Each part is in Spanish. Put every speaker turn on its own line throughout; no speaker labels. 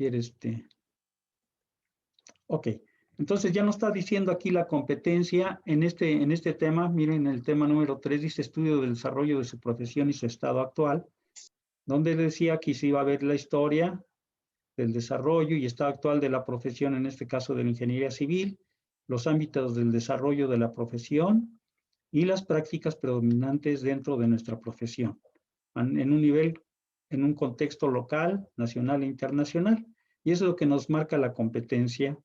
quiere Ok, entonces ya nos está diciendo aquí la competencia en este tema. Miren, el tema número 3 dice estudio del desarrollo de su profesión y su estado actual, donde decía que se iba a ver la historia del desarrollo y estado actual de la profesión, en este caso de la ingeniería civil, los ámbitos del desarrollo de la profesión y las prácticas predominantes dentro de nuestra profesión, en un nivel, en un contexto local, nacional e internacional. Y eso es lo que nos marca la competencia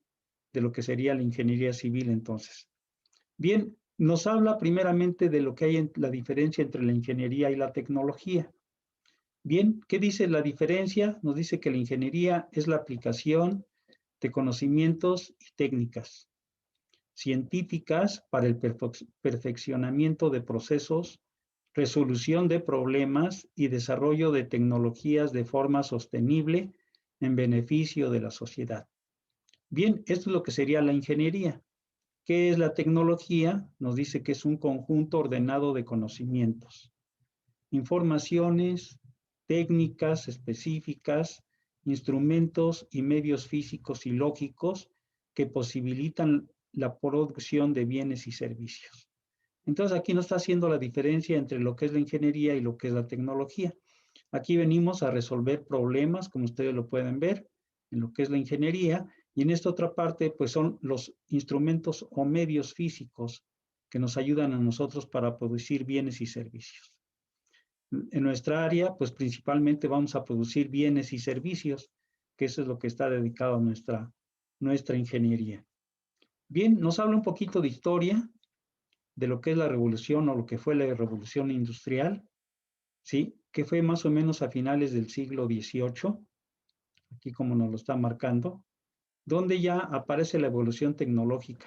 de lo que sería la ingeniería civil entonces. Bien, nos habla primeramente de lo que hay en la diferencia entre la ingeniería y la tecnología. Bien, ¿qué dice la diferencia? Nos dice que la ingeniería es la aplicación de conocimientos y técnicas científicas para el perfeccionamiento de procesos, resolución de problemas y desarrollo de tecnologías de forma sostenible en beneficio de la sociedad. Bien, esto es lo que sería la ingeniería. ¿Qué es la tecnología? Nos dice que es un conjunto ordenado de conocimientos, informaciones, técnicas específicas, instrumentos y medios físicos y lógicos que posibilitan la producción de bienes y servicios. Entonces aquí nos está haciendo la diferencia entre lo que es la ingeniería y lo que es la tecnología. Aquí venimos a resolver problemas, como ustedes lo pueden ver, en lo que es la ingeniería, y en esta otra parte, pues son los instrumentos o medios físicos que nos ayudan a nosotros para producir bienes y servicios. En nuestra área, pues principalmente vamos a producir bienes y servicios, que eso es lo que está dedicado a nuestra ingeniería. Bien, nos habla un poquito de historia, de lo que es la revolución o lo que fue la revolución industrial, ¿sí? Que fue más o menos a finales del siglo XVIII, aquí como nos lo está marcando, donde ya aparece la evolución tecnológica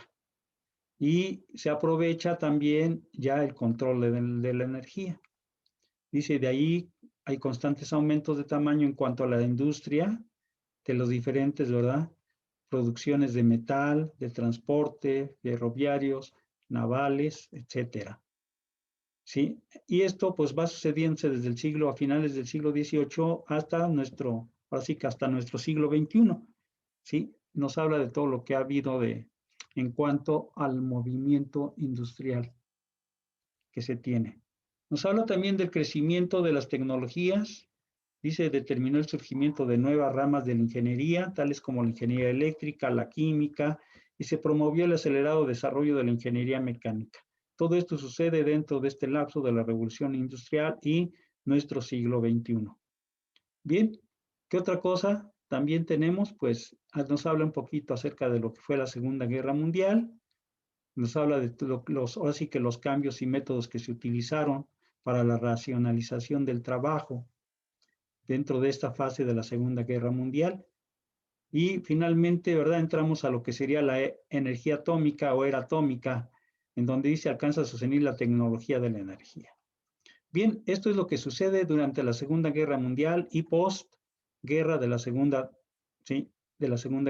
y se aprovecha también ya el control de la energía. Dice, de ahí hay constantes aumentos de tamaño en cuanto a la industria de los diferentes, ¿verdad? Producciones de metal, de transporte, ferroviarios, navales, etcétera. ¿Sí? Y esto pues va sucediendo desde el siglo, a finales del siglo XVIII hasta ahora sí que hasta nuestro siglo XXI. ¿Sí? Nos habla de todo lo que ha habido en cuanto al movimiento industrial que se tiene. Nos habla también del crecimiento de las tecnologías. Dice, determinó el surgimiento de nuevas ramas de la ingeniería, tales como la ingeniería eléctrica, la química, y se promovió el acelerado desarrollo de la ingeniería mecánica. Todo esto sucede dentro de este lapso de la revolución industrial y nuestro siglo XXI. Bien, ¿qué otra cosa también tenemos? Pues nos habla un poquito acerca de lo que fue la Segunda Guerra Mundial, nos habla de ahora sí que los cambios y métodos que se utilizaron para la racionalización del trabajo dentro de esta fase de la Segunda Guerra Mundial. Y finalmente, ¿verdad? Entramos a lo que sería la energía atómica o era atómica, en donde dice alcanza a sostener la tecnología de la energía. Bien, esto es lo que sucede durante la Segunda Guerra Mundial y post-guerra de la Segunda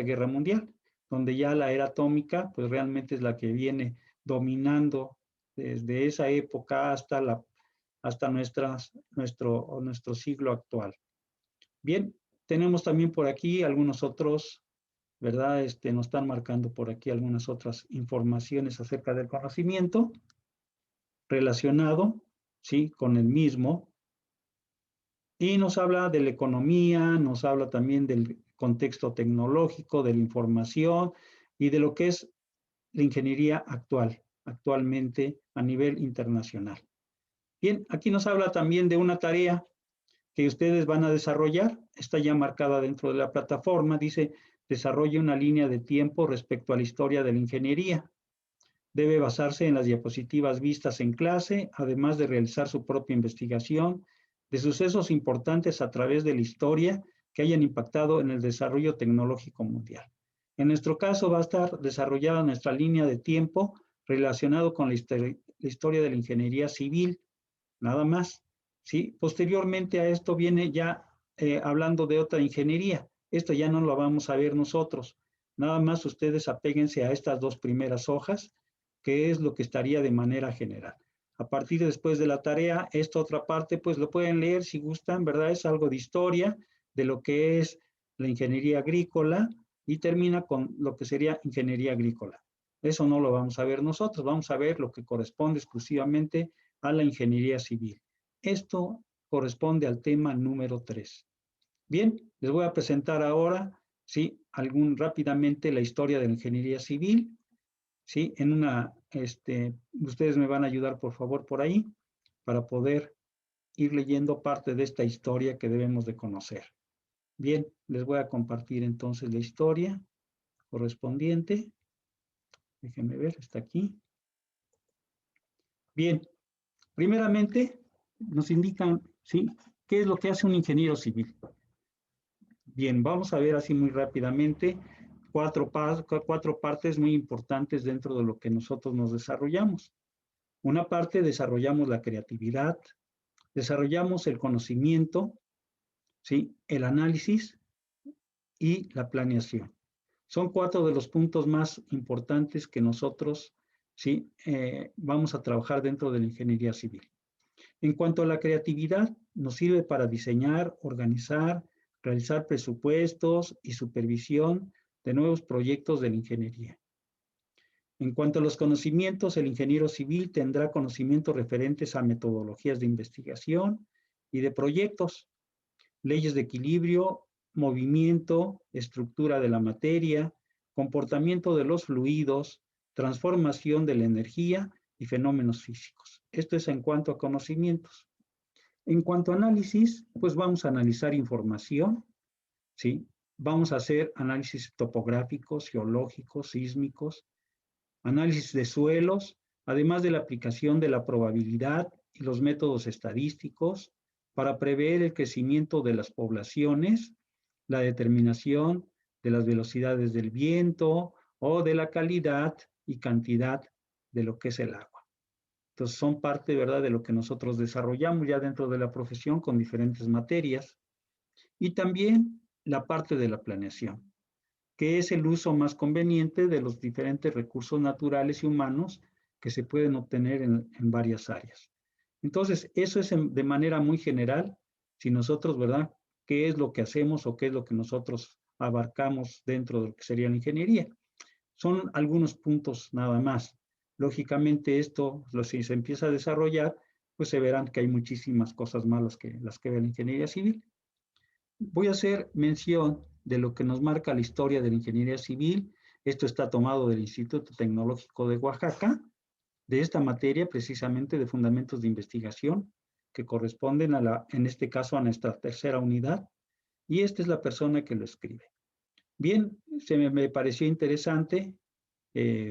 Guerra Mundial, donde ya la era atómica, pues realmente es la que viene dominando desde esa época hasta nuestro siglo actual. Bien, tenemos también por aquí algunos otros, ¿verdad? Nos están marcando por aquí algunas otras informaciones acerca del conocimiento relacionado, ¿sí? Con el mismo. Y nos habla de la economía, nos habla también del contexto tecnológico, de la información y de lo que es la ingeniería actualmente a nivel internacional. Bien, aquí nos habla también de una tarea que ustedes van a desarrollar, está ya marcada dentro de la plataforma, dice, desarrolle una línea de tiempo respecto a la historia de la ingeniería. Debe basarse en las diapositivas vistas en clase, además de realizar su propia investigación de sucesos importantes a través de la historia que hayan impactado en el desarrollo tecnológico mundial. En nuestro caso va a estar desarrollada nuestra línea de tiempo relacionado con la historia de la ingeniería civil, nada más. ¿Sí? Posteriormente a esto viene ya hablando de otra ingeniería. Esto ya no lo vamos a ver nosotros. Nada más ustedes apéguense a estas dos primeras hojas, que es lo que estaría de manera general. A partir después de la tarea, esta otra parte, pues lo pueden leer si gustan, ¿verdad? Es algo de historia, de lo que es la ingeniería agrícola y termina con lo que sería ingeniería agrícola. Eso no lo vamos a ver nosotros, vamos a ver lo que corresponde exclusivamente a la ingeniería civil. Esto corresponde al tema número 3. Bien, les voy a presentar ahora, ¿sí? Rápidamente la historia de la ingeniería civil, ¿sí? Ustedes me van a ayudar, por favor, por ahí, para poder ir leyendo parte de esta historia que debemos de conocer. Bien, les voy a compartir entonces la historia correspondiente. Déjenme ver, está aquí. Bien, primeramente nos indican, ¿sí? ¿Qué es lo que hace un ingeniero civil? Bien, vamos a ver así muy rápidamente cuatro partes muy importantes dentro de lo que nosotros nos desarrollamos. Una parte desarrollamos la creatividad, desarrollamos el conocimiento, ¿sí? El análisis y la planeación. Son 4 de los puntos más importantes que nosotros, ¿sí? Vamos a trabajar dentro de la ingeniería civil. En cuanto a la creatividad, nos sirve para diseñar, organizar, realizar presupuestos y supervisión de nuevos proyectos de la ingeniería. En cuanto a los conocimientos, el ingeniero civil tendrá conocimientos referentes a metodologías de investigación y de proyectos, leyes de equilibrio, movimiento, estructura de la materia, comportamiento de los fluidos, transformación de la energía y fenómenos físicos. Esto es en cuanto a conocimientos. En cuanto a análisis, pues vamos a analizar información, ¿sí? Vamos a hacer análisis topográficos, geológicos, sísmicos, análisis de suelos, además de la aplicación de la probabilidad y los métodos estadísticos para prever el crecimiento de las poblaciones, la determinación de las velocidades del viento o de la calidad y cantidad de lo que es el agua. Entonces son parte, ¿verdad?, de lo que nosotros desarrollamos ya dentro de la profesión con diferentes materias. Y también la parte de la planeación, que es el uso más conveniente de los diferentes recursos naturales y humanos que se pueden obtener en varias áreas. Entonces, eso es de manera muy general, si nosotros, ¿verdad?, qué es lo que hacemos o qué es lo que nosotros abarcamos dentro de lo que sería la ingeniería. Son algunos puntos nada más. Lógicamente esto, si se empieza a desarrollar, pues se verán que hay muchísimas cosas malas que las que ve la ingeniería civil. Voy a hacer mención de lo que nos marca la historia de la ingeniería civil. Esto está tomado del Instituto Tecnológico de Oaxaca, de esta materia precisamente de fundamentos de investigación, que corresponden en este caso a nuestra tercera unidad, y esta es la persona que lo escribe. Bien, me pareció interesante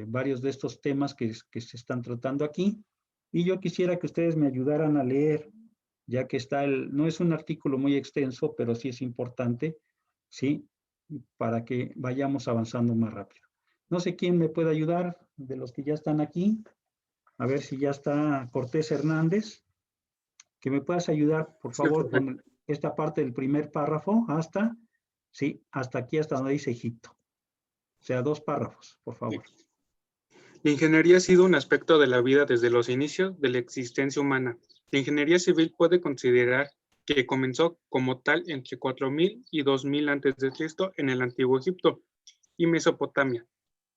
varios de estos temas que se están tratando aquí, y yo quisiera que ustedes me ayudaran a leer, ya que no es un artículo muy extenso, pero sí es importante, ¿sí? Para que vayamos avanzando más rápido. No sé quién me puede ayudar de los que ya están aquí. A ver si ya está Cortés Hernández. Que me puedas ayudar, por
Sí,
favor,
profe.
con esta parte del primer párrafo sí, hasta aquí, hasta donde dice Egipto. O sea, 2 párrafos, por favor.
La ingeniería ha sido un aspecto de la vida desde los inicios de la existencia humana. La ingeniería civil puede considerar que comenzó como tal entre 4000 y 2000 a.C. en el Antiguo Egipto y Mesopotamia,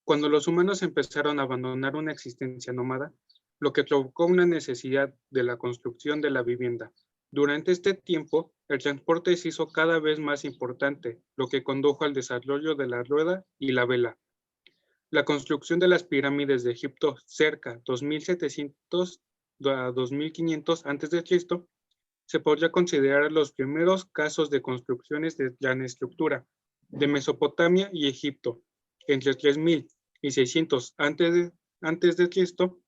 cuando los humanos empezaron a abandonar una existencia nómada, lo que provocó una necesidad de la construcción de la vivienda. Durante este tiempo, el transporte se hizo cada vez más importante, lo que condujo al desarrollo de la rueda y la vela. La construcción de las pirámides de Egipto cerca 2700 a 2500 a.C. se podría considerar los primeros casos de construcciones de gran estructura de Mesopotamia y Egipto. Entre 3000 y 600 antes de Cristo,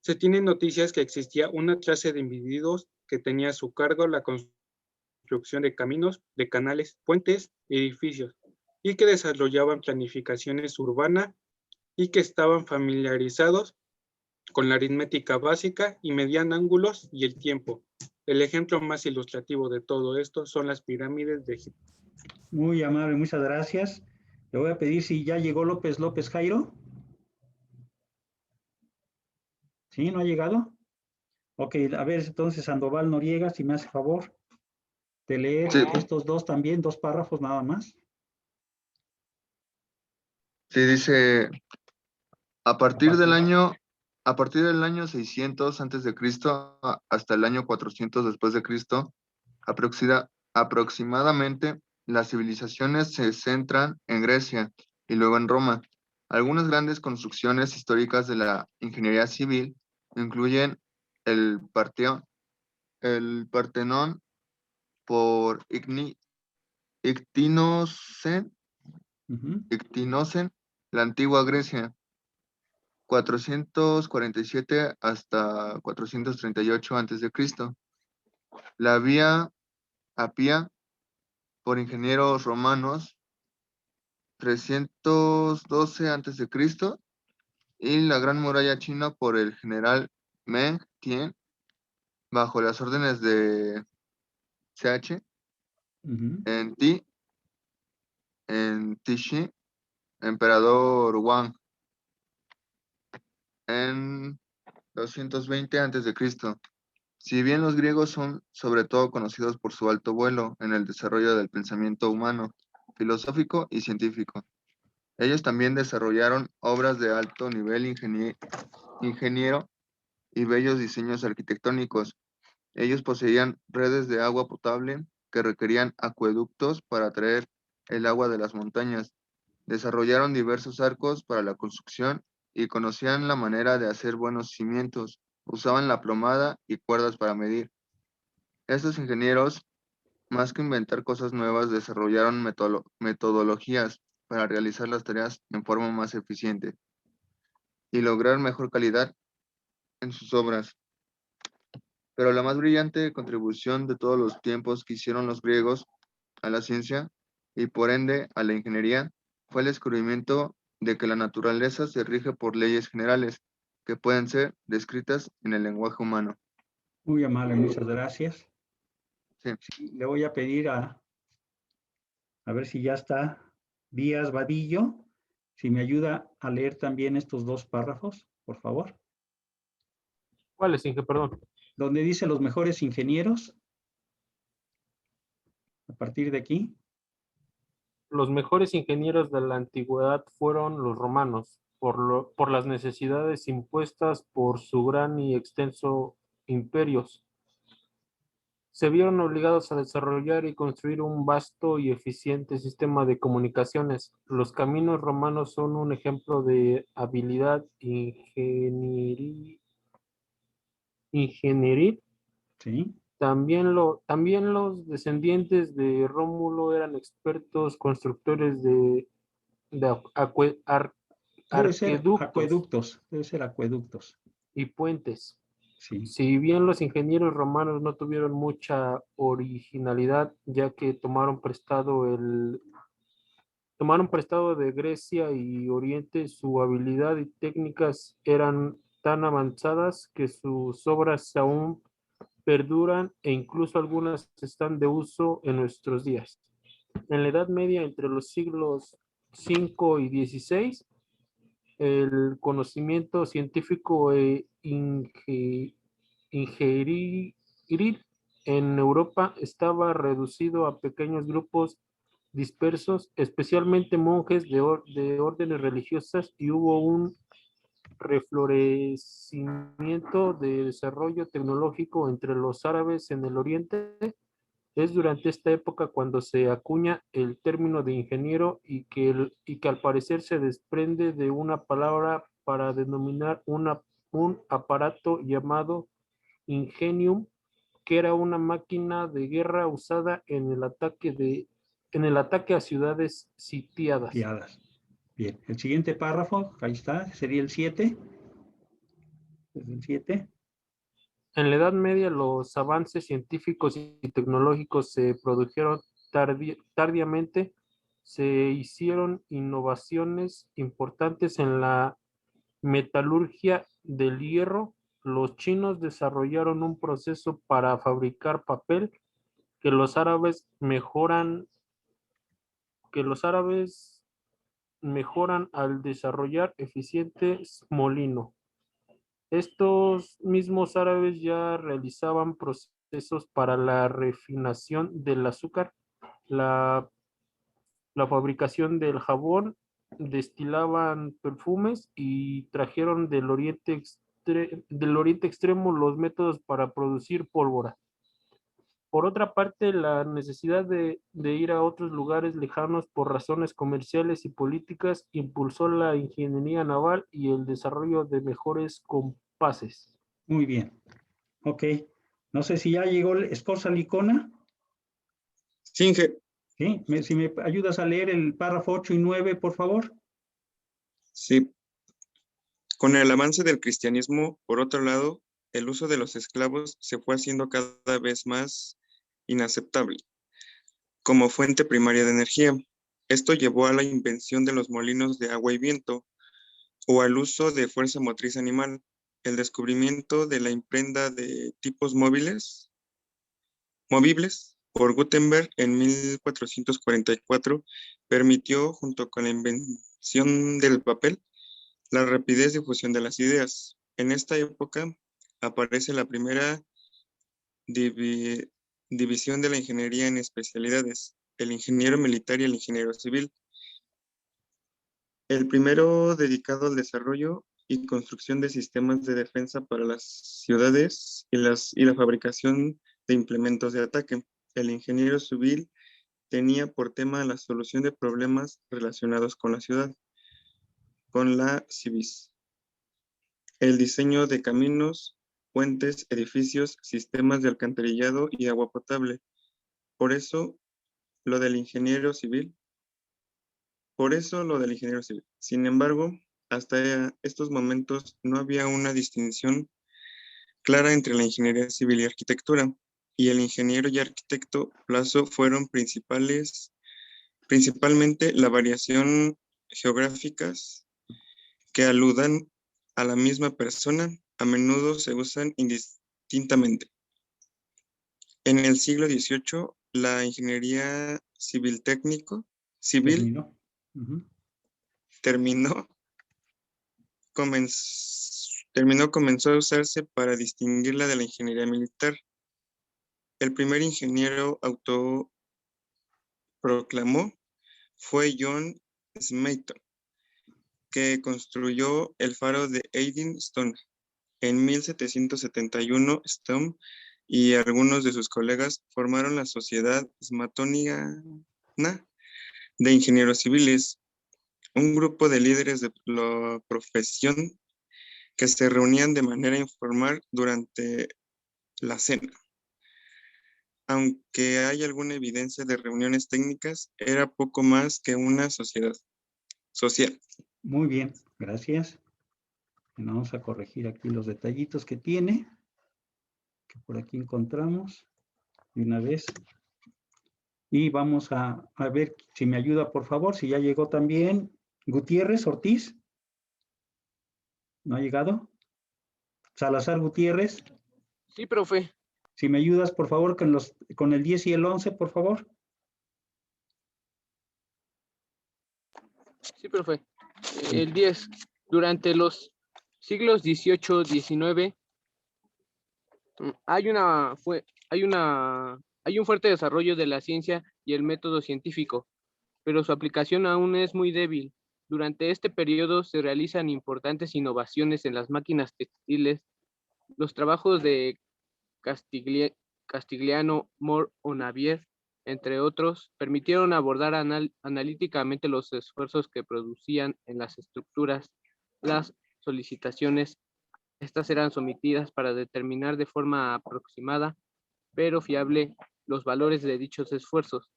se tienen noticias que existía una clase de individuos que tenía a su cargo la construcción de caminos, de canales, puentes, edificios, y que desarrollaban planificaciones urbanas y que estaban familiarizados con la aritmética básica y medían ángulos y el tiempo. El ejemplo más ilustrativo de todo esto son las pirámides de Egipto.
Muy amable, muchas gracias. Le voy a pedir si ya llegó López Jairo. ¿Sí? ¿No ha llegado? Ok, a ver, entonces Sandoval Noriega, si me hace favor. ¿Te leer
Sí.
estos dos también, dos párrafos nada más?
Sí, dice, a partir del año 600 antes de Cristo hasta el año 400 después de Cristo, aproximadamente las civilizaciones se centran en Grecia y luego en Roma. Algunas grandes construcciones históricas de la ingeniería civil incluyen el Partenón por Ictinocen,
Ujú.
la antigua Grecia, 447 hasta 438 antes de Cristo. La Vía Apia por ingenieros romanos, 312 antes de Cristo, y la Gran Muralla China por el general Meng Tian bajo las órdenes de Ch
Ujú.
en Tishi, emperador Wang, en 220 antes de Cristo. Si bien los griegos son sobre todo conocidos por su alto vuelo en el desarrollo del pensamiento humano, filosófico y científico, ellos también desarrollaron obras de alto nivel ingeniero y bellos diseños arquitectónicos. Ellos poseían redes de agua potable que requerían acueductos para traer el agua de las montañas. Desarrollaron diversos arcos para la construcción y conocían la manera de hacer buenos cimientos. Usaban la plomada y cuerdas para medir. Estos ingenieros, más que inventar cosas nuevas, desarrollaron metodologías para realizar las tareas en forma más eficiente y lograr mejor calidad en sus obras. Pero la más brillante contribución de todos los tiempos que hicieron los griegos a la ciencia y por ende a la ingeniería fue el descubrimiento de que la naturaleza se rige por leyes generales que pueden ser descritas en el lenguaje humano.
Muy amable, muchas gracias.
Sí.
Sí, le voy a pedir a ver si ya está Díaz Vadillo, si me ayuda a leer también estos dos párrafos, por favor.
¿Cuál es, Inge? Perdón.
Donde dice los mejores ingenieros, a partir de aquí.
Los mejores ingenieros de la antigüedad fueron los romanos, por las necesidades impuestas por su gran y extenso imperios. Se vieron obligados a desarrollar y construir un vasto y eficiente sistema de comunicaciones. Los caminos romanos son un ejemplo de habilidad ingenieril.
Sí.
También los descendientes de Rómulo eran expertos constructores de
Debe ser
arqueductos
acueductos, debe ser acueductos.
y puentes.
Sí.
Si bien los ingenieros romanos no tuvieron mucha originalidad, ya que tomaron prestado de Grecia y Oriente, su habilidad y técnicas eran tan avanzadas que sus obras aún perduran e incluso algunas están de uso en nuestros días. En la Edad Media, entre los siglos V y XVI, el conocimiento científico e ingenieril en Europa estaba reducido a pequeños grupos dispersos, especialmente monjes de órdenes religiosas, y hubo un reflorecimiento de desarrollo tecnológico entre los árabes en el Oriente. Es durante esta época cuando se acuña el término de ingeniero y que al parecer se desprende de una palabra para denominar un aparato llamado ingenium, que era una máquina de guerra usada en el ataque a ciudades sitiadas.
Piadas. Bien, el siguiente párrafo, ahí está, sería el 7. Desde el 7.
En la Edad Media, los avances científicos y tecnológicos se produjeron tardíamente. Se hicieron innovaciones importantes en la metalurgia del hierro. Los chinos desarrollaron un proceso para fabricar papel que los árabes mejoran al desarrollar eficientes molinos. Estos mismos árabes ya realizaban
procesos para la refinación del azúcar, la, la fabricación del jabón, destilaban perfumes y trajeron del Oriente Extremo los métodos para producir pólvora. Por otra parte, la necesidad de ir a otros lugares lejanos por razones comerciales y políticas impulsó la ingeniería naval y el desarrollo de mejores compases.
Muy bien. Ok. No sé si ya llegó el Scorza Licona.
Sí, Inge.
¿Sí? Si me ayudas a leer el párrafo 8 y 9, por favor.
Sí. Con el avance del cristianismo, por otro lado, el uso de los esclavos se fue haciendo cada vez más inaceptable como fuente primaria de energía. Esto llevó a la invención de los molinos de agua y viento o al uso de fuerza motriz animal. El descubrimiento de la imprenta de tipos movibles por Gutenberg en 1444 permitió, junto con la invención del papel, la rapidez de difusión de las ideas. En esta época aparece la primera división de la ingeniería en especialidades, el ingeniero militar y el ingeniero civil. El primero dedicado al desarrollo y construcción de sistemas de defensa para las ciudades y la fabricación de implementos de ataque. El ingeniero civil tenía por tema la solución de problemas relacionados con la ciudad, con la civis, el diseño de caminos, puentes, edificios, sistemas de alcantarillado y agua potable. Por eso lo del ingeniero civil. Sin embargo, hasta estos momentos no había una distinción clara entre la ingeniería civil y arquitectura, y el ingeniero y arquitecto plazo fueron principalmente la variación geográficas que aludan a la misma persona, a menudo se usan indistintamente. En el siglo XVIII, la ingeniería civil comenzó a usarse para distinguirla de la ingeniería militar. El primer ingeniero autoproclamó fue John Smeaton, que construyó el faro de Eddystone. En 1771, Stone y algunos de sus colegas formaron la Sociedad Smithsoniana de Ingenieros Civiles, un grupo de líderes de la profesión que se reunían de manera informal durante la cena. Aunque hay alguna evidencia de reuniones técnicas, era poco más que una sociedad social.
Muy bien, gracias. Bueno, vamos a corregir aquí los detallitos que tiene, que por aquí encontramos de una vez. Y vamos a ver si me ayuda, por favor, si ya llegó también Gutiérrez Ortiz. ¿No ha llegado? Salazar Gutiérrez.
Sí, profe.
Si me ayudas, por favor, con el 10 y el 11, por favor.
Sí, profe. El 10. Durante los siglos XVIII-XIX hay un fuerte desarrollo de la ciencia y el método científico, pero su aplicación aún es muy débil. Durante este periodo se realizan importantes innovaciones en las máquinas textiles. Los trabajos de Castigliano, Moore o Navier, entre otros, permitieron abordar analíticamente los esfuerzos que producían en las estructuras. Las solicitaciones, estas eran sometidas para determinar de forma aproximada, pero fiable, los valores de dichos esfuerzos.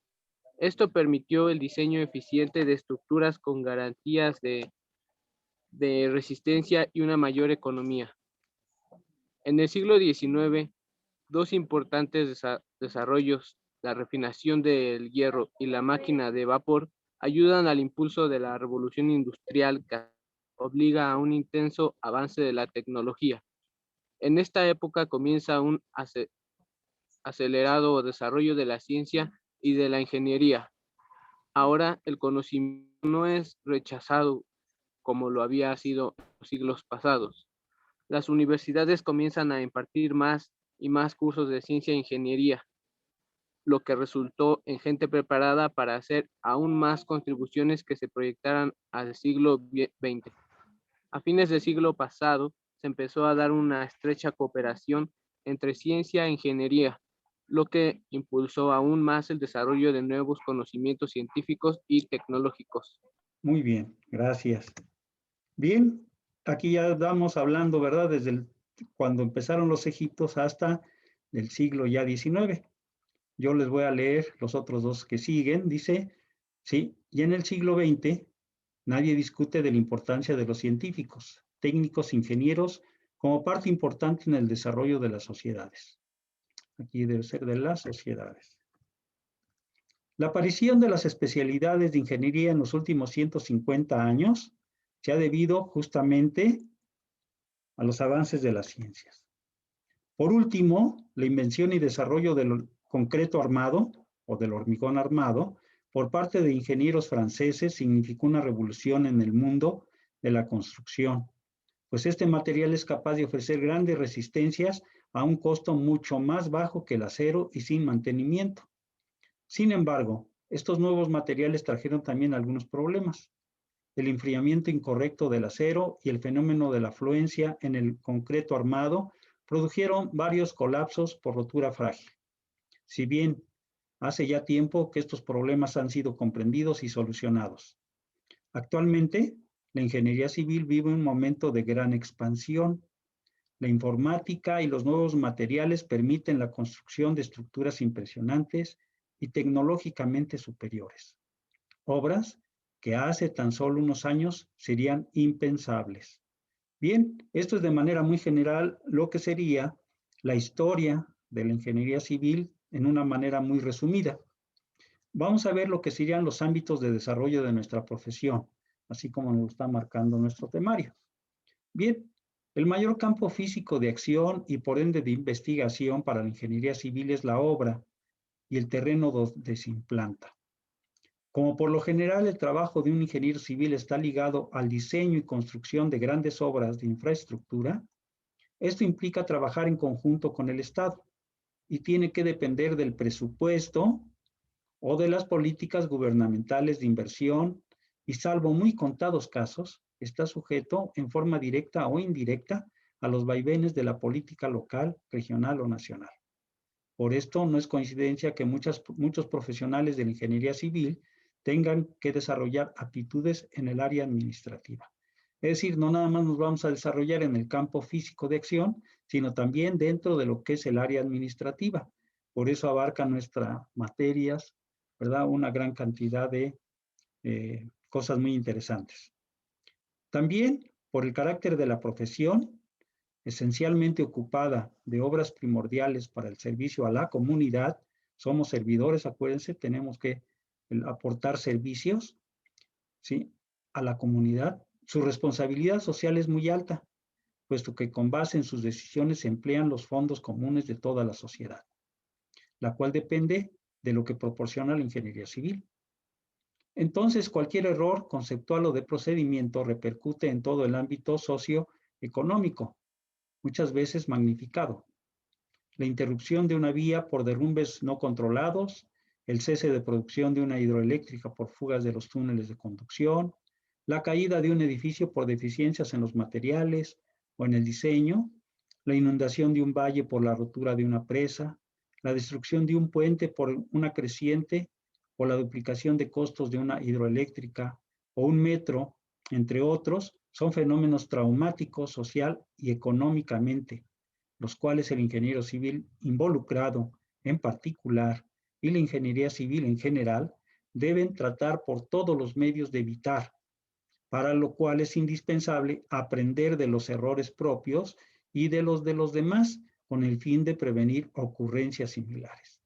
Esto permitió el diseño eficiente de estructuras con garantías de resistencia y una mayor economía. En el siglo XIX, dos importantes desarrollos, la refinación del hierro y la máquina de vapor, ayudan al impulso de la revolución industrial que obliga a un intenso avance de la tecnología. En esta época comienza un acelerado desarrollo de la ciencia y de la ingeniería. Ahora el conocimiento no es rechazado como lo había sido en los siglos pasados. Las universidades comienzan a impartir más y más cursos de ciencia e ingeniería, lo que resultó en gente preparada para hacer aún más contribuciones que se proyectaran al siglo XX. A fines del siglo pasado, se empezó a dar una estrecha cooperación entre ciencia e ingeniería, lo que impulsó aún más el desarrollo de nuevos conocimientos científicos y tecnológicos.
Muy bien, gracias. Bien, aquí ya estamos hablando, ¿verdad? Desde cuando empezaron los egipcios hasta el siglo ya XIX. Yo les voy a leer los otros dos que siguen. Dice, sí, y en el siglo XX nadie discute de la importancia de los científicos, técnicos, ingenieros, como parte importante en el desarrollo de las sociedades. Aquí debe ser de las sociedades. La aparición de las especialidades de ingeniería en los últimos 150 años se ha debido justamente a los avances de las ciencias. Por último, la invención y desarrollo del concreto armado o del hormigón armado por parte de ingenieros franceses significó una revolución en el mundo de la construcción, pues este material es capaz de ofrecer grandes resistencias a un costo mucho más bajo que el acero y sin mantenimiento. Sin embargo, estos nuevos materiales trajeron también algunos problemas. El enfriamiento incorrecto del acero y el fenómeno de la fluencia en el concreto armado produjeron varios colapsos por rotura frágil. Si bien hace ya tiempo que estos problemas han sido comprendidos y solucionados. Actualmente, la ingeniería civil vive un momento de gran expansión. La informática y los nuevos materiales permiten la construcción de estructuras impresionantes y tecnológicamente superiores. Obras que hace tan solo unos años serían impensables. Bien, esto es de manera muy general lo que sería la historia de la ingeniería civil en una manera muy resumida. Vamos a ver lo que serían los ámbitos de desarrollo de nuestra profesión, así como nos está marcando nuestro temario. Bien, el mayor campo físico de acción y por ende de investigación para la ingeniería civil es la obra y el terreno donde se implanta. Como por lo general el trabajo de un ingeniero civil está ligado al diseño y construcción de grandes obras de infraestructura, esto implica trabajar en conjunto con el Estado y tiene que depender del presupuesto o de las políticas gubernamentales de inversión y salvo muy contados casos, está sujeto en forma directa o indirecta a los vaivenes de la política local, regional o nacional. Por esto no es coincidencia que muchos profesionales de la ingeniería civil tengan que desarrollar aptitudes en el área administrativa. Es decir, no nada más nos vamos a desarrollar en el campo físico de acción, sino también dentro de lo que es el área administrativa. Por eso abarca nuestras materias, ¿verdad? Una gran cantidad de cosas muy interesantes. También, por el carácter de la profesión, esencialmente ocupada de obras primordiales para el servicio a la comunidad, somos servidores, acuérdense, tenemos que aportar servicios, ¿sí?, a la comunidad. Su responsabilidad social es muy alta, puesto que con base en sus decisiones se emplean los fondos comunes de toda la sociedad, la cual depende de lo que proporciona la ingeniería civil. Entonces, cualquier error conceptual o de procedimiento repercute en todo el ámbito socioeconómico, muchas veces magnificado. La interrupción de una vía por derrumbes no controlados, el cese de producción de una hidroeléctrica por fugas de los túneles de conducción, la caída de un edificio por deficiencias en los materiales o en el diseño, la inundación de un valle por la rotura de una presa, la destrucción de un puente por una creciente o la duplicación de costos de una hidroeléctrica o un metro, entre otros, son fenómenos traumáticos social y económicamente, los cuales el ingeniero civil involucrado en particular y la ingeniería civil en general deben tratar por todos los medios de evitar, para lo cual es indispensable aprender de los errores propios y de los demás con el fin de prevenir ocurrencias similares.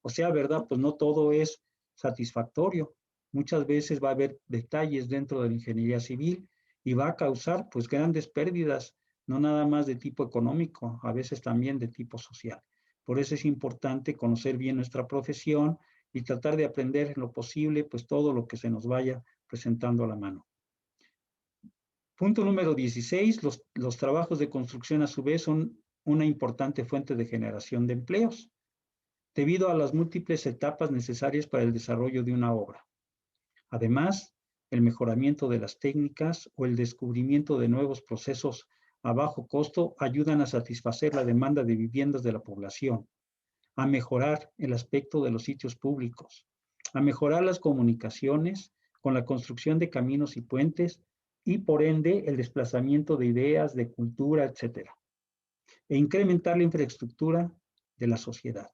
O sea, ¿verdad? Pues no todo es satisfactorio. Muchas veces va a haber detalles dentro de la ingeniería civil y va a causar pues grandes pérdidas, no nada más de tipo económico, a veces también de tipo social. Por eso es importante conocer bien nuestra profesión y tratar de aprender en lo posible pues todo lo que se nos vaya presentando a la mano. Punto número 16, los trabajos de construcción a su vez son una importante fuente de generación de empleos, debido a las múltiples etapas necesarias para el desarrollo de una obra. Además, el mejoramiento de las técnicas o el descubrimiento de nuevos procesos a bajo costo ayudan a satisfacer la demanda de viviendas de la población, a mejorar el aspecto de los sitios públicos, a mejorar las comunicaciones con la construcción de caminos y puentes y, por ende, el desplazamiento de ideas, de cultura, etc. E incrementar la infraestructura de la sociedad.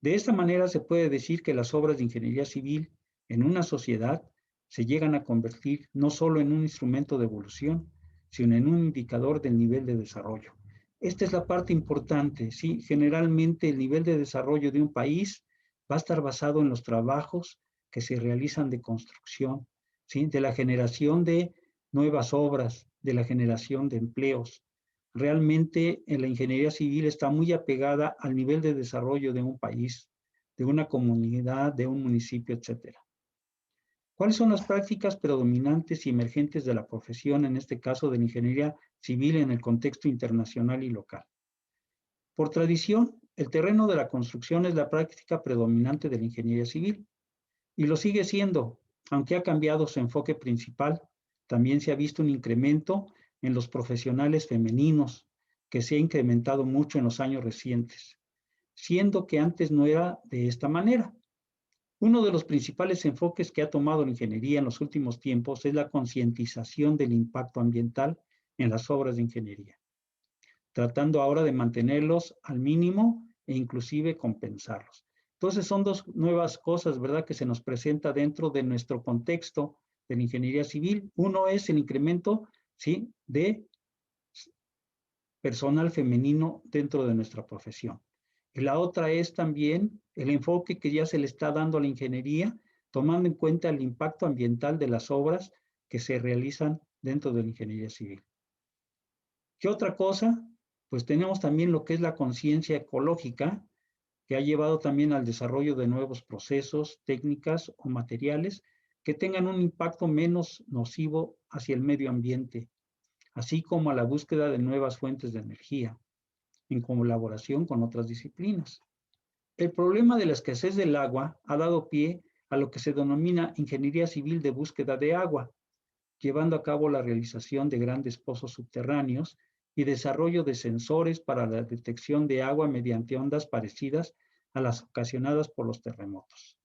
De esta manera se puede decir que las obras de ingeniería civil en una sociedad se llegan a convertir no solo en un instrumento de evolución, sino en un indicador del nivel de desarrollo. Esta es la parte importante, ¿sí? Generalmente el nivel de desarrollo de un país va a estar basado en los trabajos que se realizan de construcción, ¿sí? De la generación de nuevas obras, de la generación de empleos. Realmente la ingeniería civil está muy apegada al nivel de desarrollo de un país, de una comunidad, de un municipio, etc. ¿Cuáles son las prácticas predominantes y emergentes de la profesión, en este caso de la ingeniería civil en el contexto internacional y local? Por tradición, el terreno de la construcción es la práctica predominante de la ingeniería civil y lo sigue siendo, aunque ha cambiado su enfoque principal. También se ha visto un incremento en los profesionales femeninos, que se ha incrementado mucho en los años recientes, siendo que antes no era de esta manera. Uno de los principales enfoques que ha tomado la ingeniería en los últimos tiempos es la concientización del impacto ambiental en las obras de ingeniería, tratando ahora de mantenerlos al mínimo e inclusive compensarlos. Entonces son dos nuevas cosas, ¿verdad?, que se nos presenta dentro de nuestro contexto de la ingeniería civil. Uno es el incremento, ¿sí?, de personal femenino dentro de nuestra profesión. Y la otra es también el enfoque que ya se le está dando a la ingeniería, tomando en cuenta el impacto ambiental de las obras que se realizan dentro de la ingeniería civil. ¿Qué otra cosa? Pues tenemos también lo que es la conciencia ecológica, que ha llevado también al desarrollo de nuevos procesos, técnicas o materiales que tengan un impacto menos nocivo hacia el medio ambiente, así como a la búsqueda de nuevas fuentes de energía, en colaboración con otras disciplinas. El problema de la escasez del agua ha dado pie a lo que se denomina ingeniería civil de búsqueda de agua, llevando a cabo la realización de grandes pozos subterráneos y desarrollo de sensores para la detección de agua mediante ondas parecidas a las ocasionadas por los terremotos.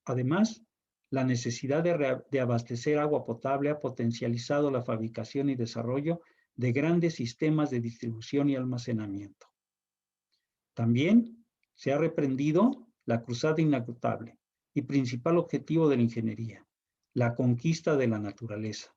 Además, la necesidad de abastecer agua potable ha potencializado la fabricación y desarrollo de grandes sistemas de distribución y almacenamiento. También se ha reprendido la cruzada inagotable y principal objetivo de la ingeniería, la conquista de la naturaleza,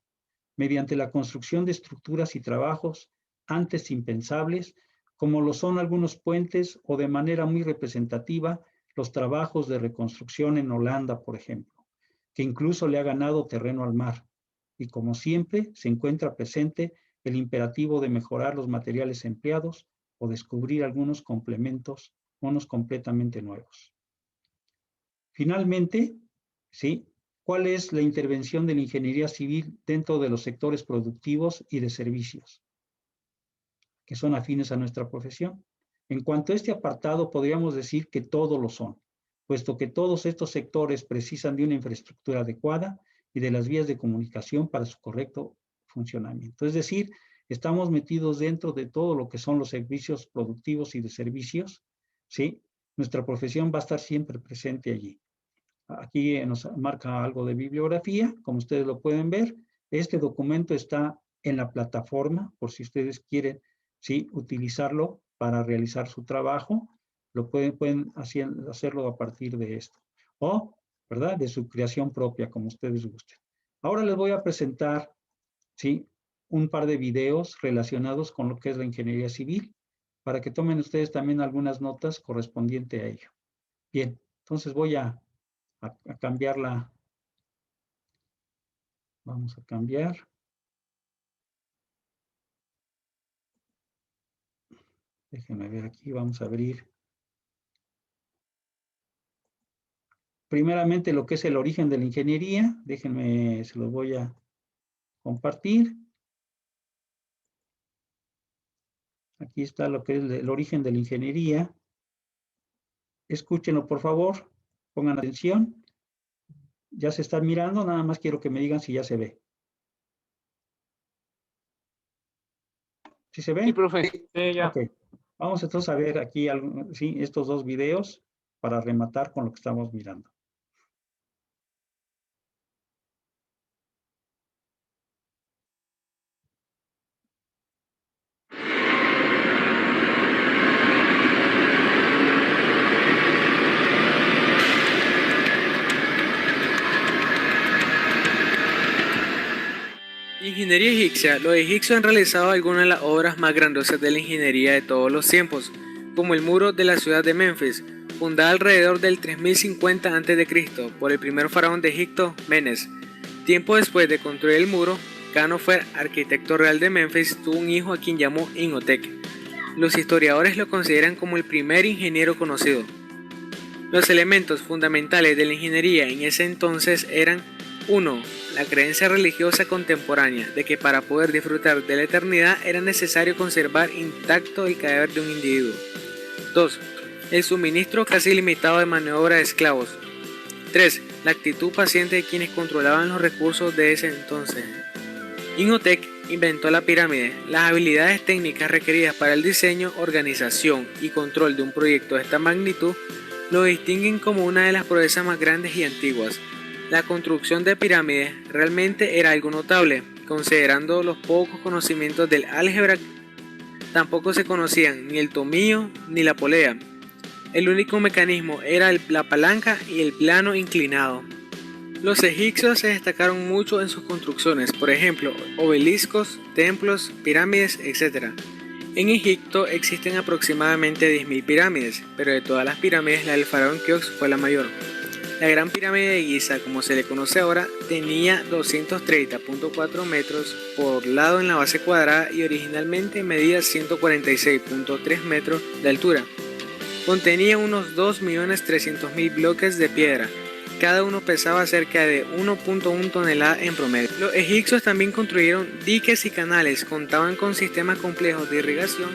mediante la construcción de estructuras y trabajos antes impensables, como lo son algunos puentes o de manera muy representativa los trabajos de reconstrucción en Holanda, por ejemplo, que incluso le ha ganado terreno al mar. Y como siempre, se encuentra presente el imperativo de mejorar los materiales empleados o descubrir algunos complementos, unos completamente nuevos. Finalmente, ¿sí?, ¿cuál es la intervención de la ingeniería civil dentro de los sectores productivos y de servicios que son afines a nuestra profesión? En cuanto a este apartado, podríamos decir que todos lo son, puesto que todos estos sectores precisan de una infraestructura adecuada y de las vías de comunicación para su correcto funcionamiento. Es decir, estamos metidos dentro de todo lo que son los servicios productivos y de servicios, ¿sí? Nuestra profesión va a estar siempre presente allí. Aquí nos marca algo de bibliografía, como ustedes lo pueden ver. Este documento está en la plataforma, por si ustedes quieren, ¿sí?, utilizarlo para realizar su trabajo, lo pueden hacerlo a partir de esto. O, ¿verdad?, de su creación propia, como ustedes gusten. Ahora les voy a presentar, ¿sí?, un par de videos relacionados con lo que es la ingeniería civil, para que tomen ustedes también algunas notas correspondientes a ello. Bien, entonces voy a cambiarla. Vamos a cambiar. Déjenme ver aquí, vamos a abrir. Primeramente lo que es el origen de la ingeniería. Déjenme, se los voy a compartir. Aquí está lo que es el origen de la ingeniería. Escúchenlo, por favor. Pongan atención. Ya se está mirando, nada más quiero que me digan si ya se ve. ¿Sí se ve?
Sí, profe.
Sí, ya.
Ok. Vamos entonces a ver aquí sí, estos dos videos para rematar con lo que estamos mirando.
Ingeniería egipcia. Los egipcios han realizado algunas de las obras más grandiosas de la ingeniería de todos los tiempos, como el muro de la ciudad de Memphis, fundada alrededor del 3050 a.C. por el primer faraón de Egipto, Menes. Tiempo después de construir el muro, Khanofer, arquitecto real de Memphis, tuvo un hijo a quien llamó Imhotep. Los historiadores lo consideran como el primer ingeniero conocido. Los elementos fundamentales de la ingeniería en ese entonces eran 1. La creencia religiosa contemporánea de que para poder disfrutar de la eternidad era necesario conservar intacto el cadáver de un individuo. 2. El suministro casi ilimitado de mano de obra de esclavos. 3. La actitud paciente de quienes controlaban los recursos de ese entonces. Imhotep inventó la pirámide. Las habilidades técnicas requeridas para el diseño, organización y control de un proyecto de esta magnitud lo distinguen como una de las proezas más grandes y antiguas. La construcción de pirámides realmente era algo notable, considerando los pocos conocimientos del álgebra. Tampoco se conocían ni el tomillo ni la polea. El único mecanismo era la palanca y el plano inclinado. Los egipcios se destacaron mucho en sus construcciones, por ejemplo, obeliscos, templos, pirámides, etc. En Egipto existen aproximadamente 10.000 pirámides, pero de todas las pirámides la del faraón Keops fue la mayor. La Gran Pirámide de Giza, como se le conoce ahora, tenía 230.4 metros por lado en la base cuadrada y originalmente medía 146.3 metros de altura. Contenía unos 2.300.000 bloques de piedra. Cada uno pesaba cerca de 1.1 toneladas en promedio. Los egipcios también construyeron diques y canales, contaban con sistemas complejos de irrigación,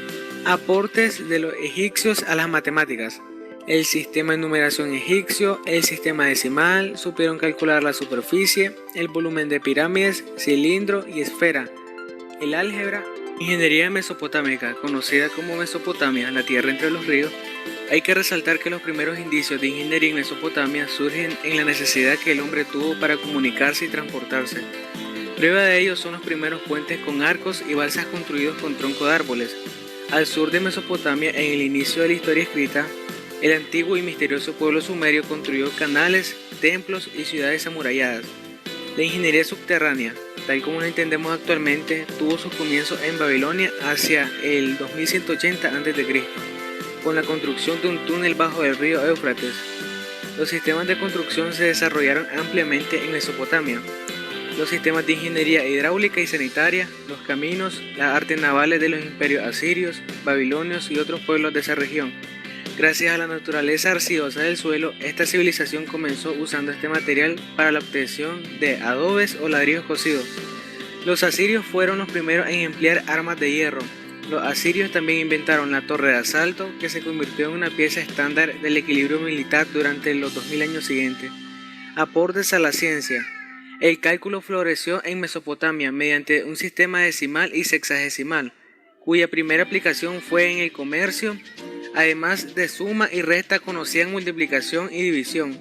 aportes de los egipcios a las matemáticas. El sistema de numeración egipcio, el sistema decimal, supieron calcular la superficie, el volumen de pirámides, cilindro y esfera, el álgebra. Ingeniería mesopotámica, conocida como Mesopotamia, la tierra entre los ríos. Hay que resaltar que los primeros indicios de ingeniería en Mesopotamia surgen en la necesidad que el hombre tuvo para comunicarse y transportarse. Prueba de ello son los primeros puentes con arcos y balsas construidos con troncos de árboles. Al sur de Mesopotamia, en el inicio de la historia escrita, el antiguo y misterioso pueblo sumerio construyó canales, templos y ciudades amuralladas. La ingeniería subterránea, tal como la entendemos actualmente, tuvo sus comienzos en Babilonia hacia el 2180 a.C., con la construcción de un túnel bajo el río Éufrates. Los sistemas de construcción se desarrollaron ampliamente en Mesopotamia. Los sistemas de ingeniería hidráulica y sanitaria, los caminos, las artes navales de los imperios asirios, babilonios y otros pueblos de esa región. Gracias a la naturaleza arcillosa del suelo, esta civilización comenzó usando este material para la obtención de adobes o ladrillos cocidos. Los asirios fueron los primeros en emplear armas de hierro. Los asirios también inventaron la torre de asalto, que se convirtió en una pieza estándar del equilibrio militar durante los 2000 años siguientes. Aportes a la ciencia. El cálculo floreció en Mesopotamia mediante un sistema decimal y sexagesimal, cuya primera aplicación fue en el comercio. Además de suma y resta, conocían multiplicación y división,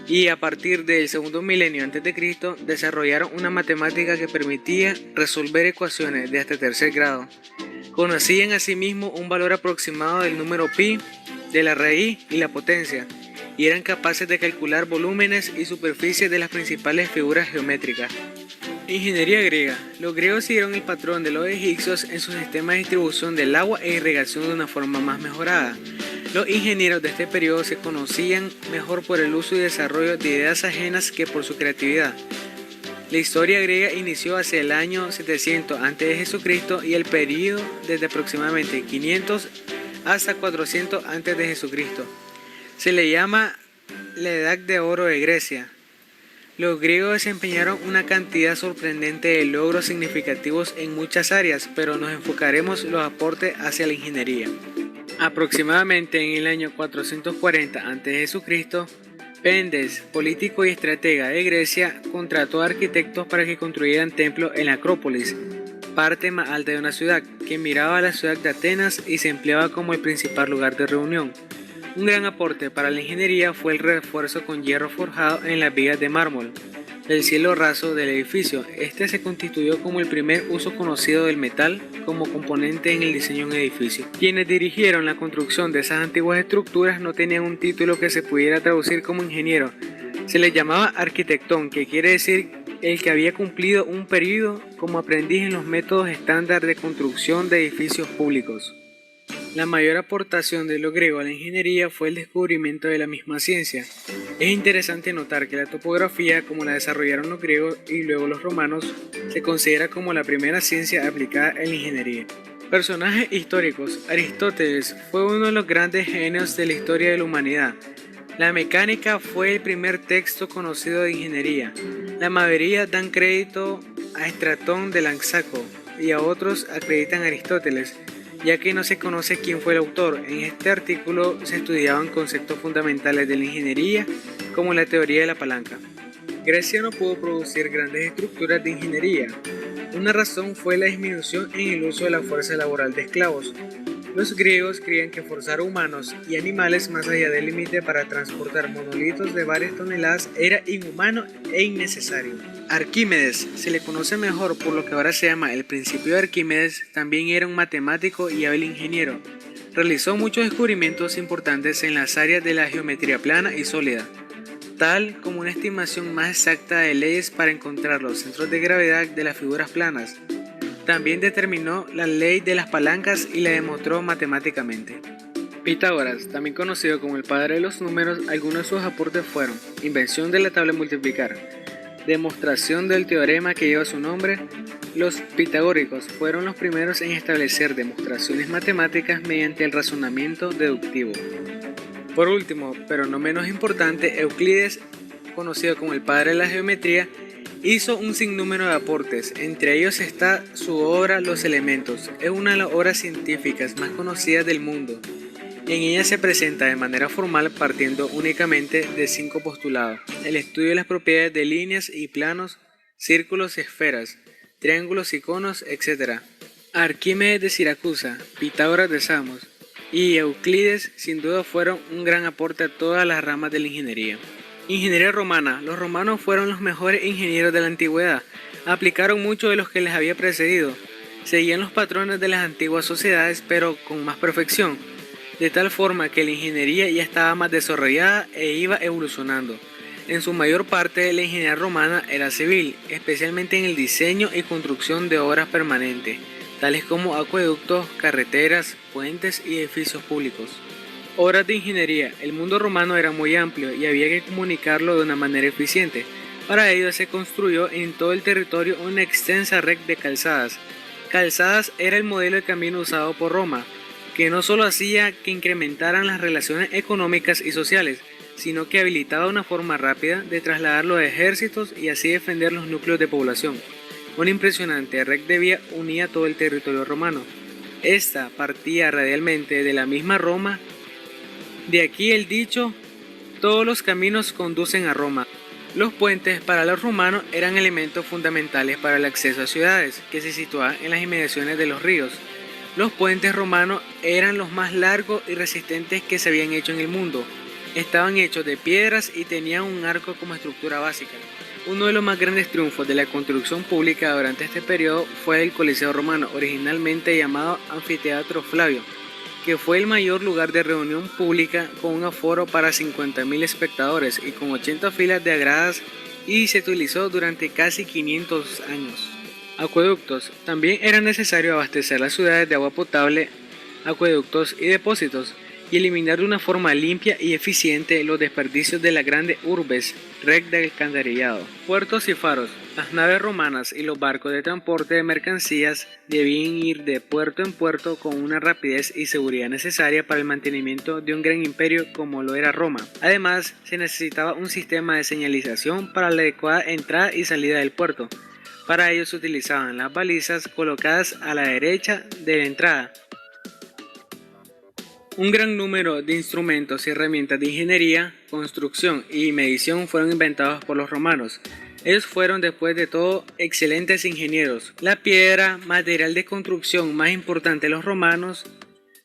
y a partir del segundo milenio a.C. desarrollaron una matemática que permitía resolver ecuaciones de hasta tercer grado. Conocían asimismo un valor aproximado del número pi, de la raíz y la potencia, y eran capaces de calcular volúmenes y superficies de las principales figuras geométricas. Ingeniería griega. Los griegos siguieron el patrón de los egipcios en su sistema de distribución del agua e irrigación de una forma más mejorada. Los ingenieros de este periodo se conocían mejor por el uso y desarrollo de ideas ajenas que por su creatividad. La historia griega inició hacia el año 700 a.C. y el periodo desde aproximadamente 500 hasta 400 a.C. Se le llama la Edad de Oro de Grecia. Los griegos desempeñaron una cantidad sorprendente de logros significativos en muchas áreas, pero nos enfocaremos los aportes hacia la ingeniería. Aproximadamente en el año 440 a.C., Pendes, político y estratega de Grecia, contrató a arquitectos para que construyeran templos en la Acrópolis, parte más alta de una ciudad, que miraba a la ciudad de Atenas y se empleaba como el principal lugar de reunión. Un gran aporte para la ingeniería fue el refuerzo con hierro forjado en las vigas de mármol del cielo raso del edificio. Este se constituyó como el primer uso conocido del metal como componente en el diseño de un edificio. Quienes dirigieron la construcción de esas antiguas estructuras no tenían un título que se pudiera traducir como ingeniero. Se les llamaba arquitectón, que quiere decir el que había cumplido un periodo como aprendiz en los métodos estándar de construcción de edificios públicos. La mayor aportación de los griegos a la ingeniería fue el descubrimiento de la misma ciencia. Es interesante notar que la topografía, como la desarrollaron los griegos y luego los romanos, se considera como la primera ciencia aplicada en la ingeniería. Personajes históricos. Aristóteles fue uno de los grandes genios de la historia de la humanidad. La mecánica fue el primer texto conocido de ingeniería. La mayoría dan crédito a Estratón de Laxaco y a otros acreditan a Aristóteles, ya que no se conoce quién fue el autor. En este artículo se estudiaban conceptos fundamentales de la ingeniería, como la teoría de la palanca. Grecia no pudo producir grandes estructuras de ingeniería. Una razón fue la disminución en el uso de la fuerza laboral de esclavos. Los griegos creían que forzar a humanos y animales más allá del límite para transportar monolitos de varias toneladas era inhumano e innecesario. Arquímedes, se le conoce mejor por lo que ahora se llama el principio de Arquímedes, también era un matemático y hábil ingeniero. Realizó muchos descubrimientos importantes en las áreas de la geometría plana y sólida, tal como una estimación más exacta de leyes para encontrar los centros de gravedad de las figuras planas. También determinó la ley de las palancas y la demostró matemáticamente. Pitágoras, también conocido como el padre de los números, algunos de sus aportes fueron: invención de la tabla de multiplicar, demostración del teorema que lleva su nombre. Los pitagóricos fueron los primeros en establecer demostraciones matemáticas mediante el razonamiento deductivo. Por último, pero no menos importante, Euclides, conocido como el padre de la geometría, hizo un sinnúmero de aportes. Entre ellos está su obra Los Elementos. Es una de las obras científicas más conocidas del mundo. En ella se presenta de manera formal, partiendo únicamente de 5 postulados: el estudio de las propiedades de líneas y planos, círculos y esferas, triángulos y conos, etc. Arquímedes de Siracusa, Pitágoras de Samos y Euclides sin duda fueron un gran aporte a todas las ramas de la ingeniería. Ingeniería romana. Los romanos fueron los mejores ingenieros de la antigüedad. Aplicaron mucho de los que les había precedido. Seguían los patrones de las antiguas sociedades, pero con más perfección, de tal forma que la ingeniería ya estaba más desarrollada e iba evolucionando. En su mayor parte, la ingeniería romana era civil, especialmente en el diseño y construcción de obras permanentes, tales como acueductos, carreteras, puentes y edificios públicos. Obras de ingeniería. El mundo romano era muy amplio y había que comunicarlo de una manera eficiente. Para ello se construyó en todo el territorio una extensa red de calzadas. Calzadas era el modelo de camino usado por Roma, que no solo hacía que incrementaran las relaciones económicas y sociales, sino que habilitaba una forma rápida de trasladar los ejércitos y así defender los núcleos de población. Una impresionante red de vía unía todo el territorio romano. Esta partía radialmente de la misma Roma. De aquí el dicho: todos los caminos conducen a Roma. Los puentes para los romanos eran elementos fundamentales para el acceso a ciudades que se situaban en las inmediaciones de los ríos. Los puentes romanos eran los más largos y resistentes que se habían hecho en el mundo. Estaban hechos de piedras y tenían un arco como estructura básica. Uno de los más grandes triunfos de la construcción pública durante este periodo fue el Coliseo romano, originalmente llamado Anfiteatro Flavio, que fue el mayor lugar de reunión pública con un aforo para 50.000 espectadores y con 80 filas de gradas, y se utilizó durante casi 500 años. Acueductos. También era necesario abastecer las ciudades de agua potable, acueductos y depósitos, y eliminar de una forma limpia y eficiente los desperdicios de las grandes urbes, red de alcantarillado. Puertos y faros. Las naves romanas y los barcos de transporte de mercancías debían ir de puerto en puerto con una rapidez y seguridad necesaria para el mantenimiento de un gran imperio como lo era Roma. Además, se necesitaba un sistema de señalización para la adecuada entrada y salida del puerto. Para ello se utilizaban las balizas colocadas a la derecha de la entrada. Un gran número de instrumentos y herramientas de ingeniería, construcción y medición fueron inventados por los romanos. Ellos fueron, después de todo, excelentes ingenieros. La piedra, material de construcción más importante de los romanos,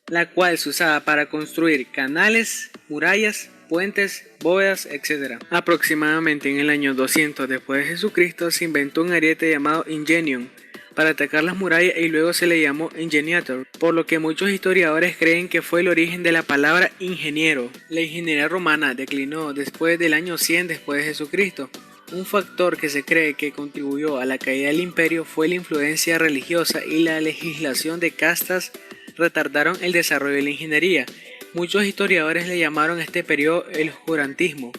la cual se usaba para construir canales, murallas, puentes, bóvedas, etc. Aproximadamente en el año 200 después de Jesucristo se inventó un ariete llamado ingenium para atacar las murallas y luego se le llamó ingeniator, por lo que muchos historiadores creen que fue el origen de la palabra ingeniero. La ingeniería romana declinó después del año 100 después de Jesucristo. Un factor que se cree que contribuyó a la caída del imperio fue la influencia religiosa y la legislación de castas retardaron el desarrollo de la ingeniería. Muchos historiadores le llamaron a este periodo el oscurantismo,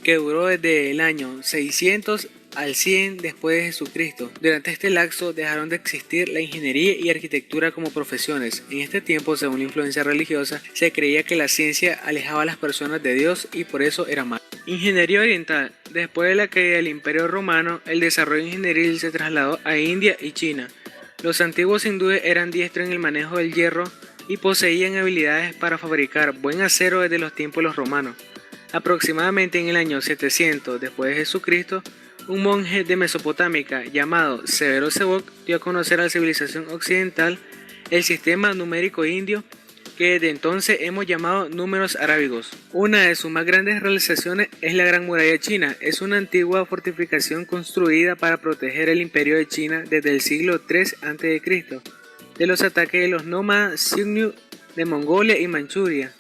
que duró desde el año 600 al 100 después de Jesucristo. Durante este lapso dejaron de existir la ingeniería y arquitectura como profesiones. En este tiempo, según la influencia religiosa, se creía que la ciencia alejaba a las personas de Dios y por eso era malo. Ingeniería oriental. Después de la caída del Imperio Romano, el desarrollo ingenieril se trasladó a India y China. Los antiguos hindúes eran diestros en el manejo del hierro y poseían habilidades para fabricar buen acero desde los tiempos de los romanos. Aproximadamente en el año 700 después de Jesucristo, un monje de Mesopotámica llamado Severo Sebok dio a conocer a la civilización occidental el sistema numérico indio que desde entonces hemos llamado números arábigos. Una de sus más grandes realizaciones es la Gran Muralla China. Es una antigua fortificación construida para proteger el imperio de China desde el siglo III a.C. de los ataques de los nómadas Xiongnu de Mongolia y Manchuria.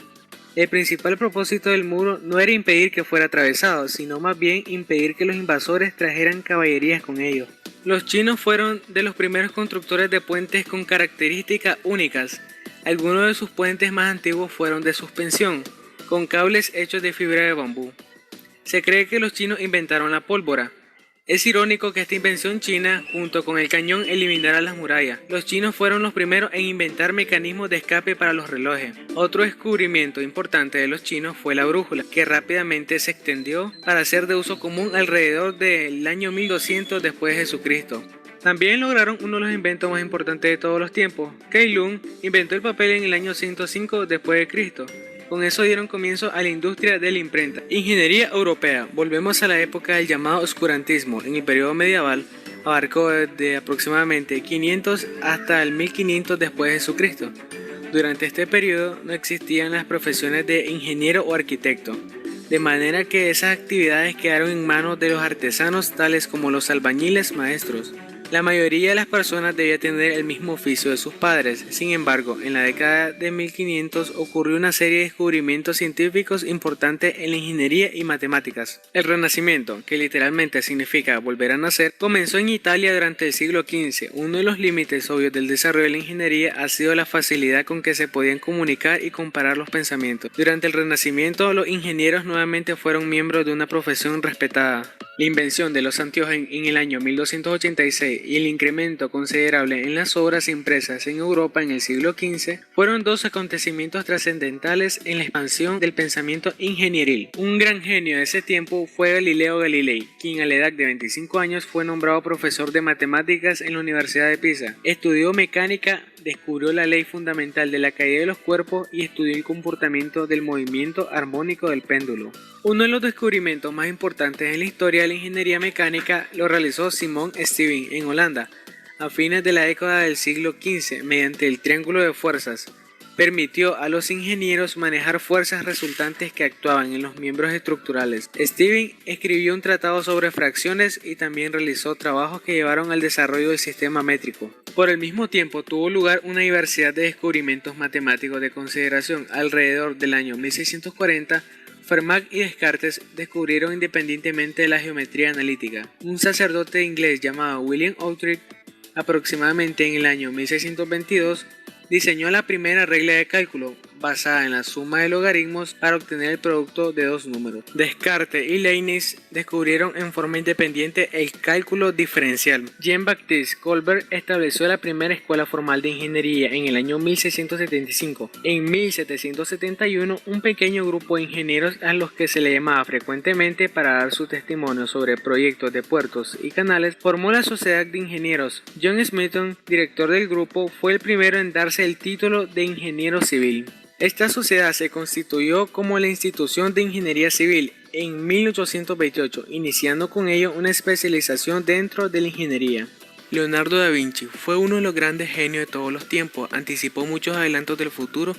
El principal propósito del muro no era impedir que fuera atravesado, sino más bien impedir que los invasores trajeran caballerías con ellos. Los chinos fueron de los primeros constructores de puentes con características únicas. Algunos de sus puentes más antiguos fueron de suspensión, con cables hechos de fibra de bambú. Se cree que los chinos inventaron la pólvora. Es irónico que esta invención china, junto con el cañón, eliminara las murallas. Los chinos fueron los primeros en inventar mecanismos de escape para los relojes. Otro descubrimiento importante de los chinos fue la brújula, que rápidamente se extendió para ser de uso común alrededor del año 1200 después de Jesucristo. También lograron uno de los inventos más importantes de todos los tiempos. Kai Lung inventó el papel en el año 105 después de Cristo. Con eso dieron comienzo a la industria de la imprenta. Ingeniería europea. Volvemos a la época del llamado oscurantismo. En el periodo medieval abarcó desde aproximadamente 500 hasta el 1500 después de Jesucristo. Durante este periodo no existían las profesiones de ingeniero o arquitecto, de manera que esas actividades quedaron en manos de los artesanos tales como los albañiles maestros. La mayoría de las personas debía tener el mismo oficio de sus padres. Sin embargo, en la década de 1500 ocurrió una serie de descubrimientos científicos importantes en la ingeniería y matemáticas. El Renacimiento, que literalmente significa volver a nacer, comenzó en Italia durante el siglo XV. Uno de los límites obvios del desarrollo de la ingeniería ha sido la facilidad con que se podían comunicar y comparar los pensamientos. Durante el Renacimiento, los ingenieros nuevamente fueron miembros de una profesión respetada. La invención de los anteojos en el año 1286 y el incremento considerable en las obras impresas en Europa en el siglo XV fueron dos acontecimientos trascendentales en la expansión del pensamiento ingenieril. Un gran genio de ese tiempo fue Galileo Galilei, quien a la edad de 25 años fue nombrado profesor de matemáticas en la Universidad de Pisa. Estudió mecánica, descubrió la ley fundamental de la caída de los cuerpos y estudió el comportamiento del movimiento armónico del péndulo. Uno de los descubrimientos más importantes en la historia de la ingeniería mecánica lo realizó Simon Stevin en Holanda, a fines de la década del siglo XV, mediante el triángulo de fuerzas. Permitió a los ingenieros manejar fuerzas resultantes que actuaban en los miembros estructurales. Stevin escribió un tratado sobre fracciones y también realizó trabajos que llevaron al desarrollo del sistema métrico. Por el mismo tiempo tuvo lugar una diversidad de descubrimientos matemáticos de consideración. Alrededor del año 1640, Fermat y Descartes descubrieron independientemente de la geometría analítica. Un sacerdote inglés llamado William Outram, aproximadamente en el año 1622, diseñó la primera regla de cálculo, basada en la suma de logaritmos para obtener el producto de dos números. Descartes y Leibniz descubrieron en forma independiente el cálculo diferencial. Jean-Baptiste Colbert estableció la primera escuela formal de ingeniería en el año 1675. En 1771, un pequeño grupo de ingenieros a los que se le llamaba frecuentemente para dar su testimonio sobre proyectos de puertos y canales formó la Sociedad de Ingenieros. John Smeaton, director del grupo, fue el primero en darse el título de ingeniero civil. Esta sociedad se constituyó como la institución de ingeniería civil en 1828, iniciando con ello una especialización dentro de la ingeniería. Leonardo da Vinci fue uno de los grandes genios de todos los tiempos, anticipó muchos adelantos del futuro,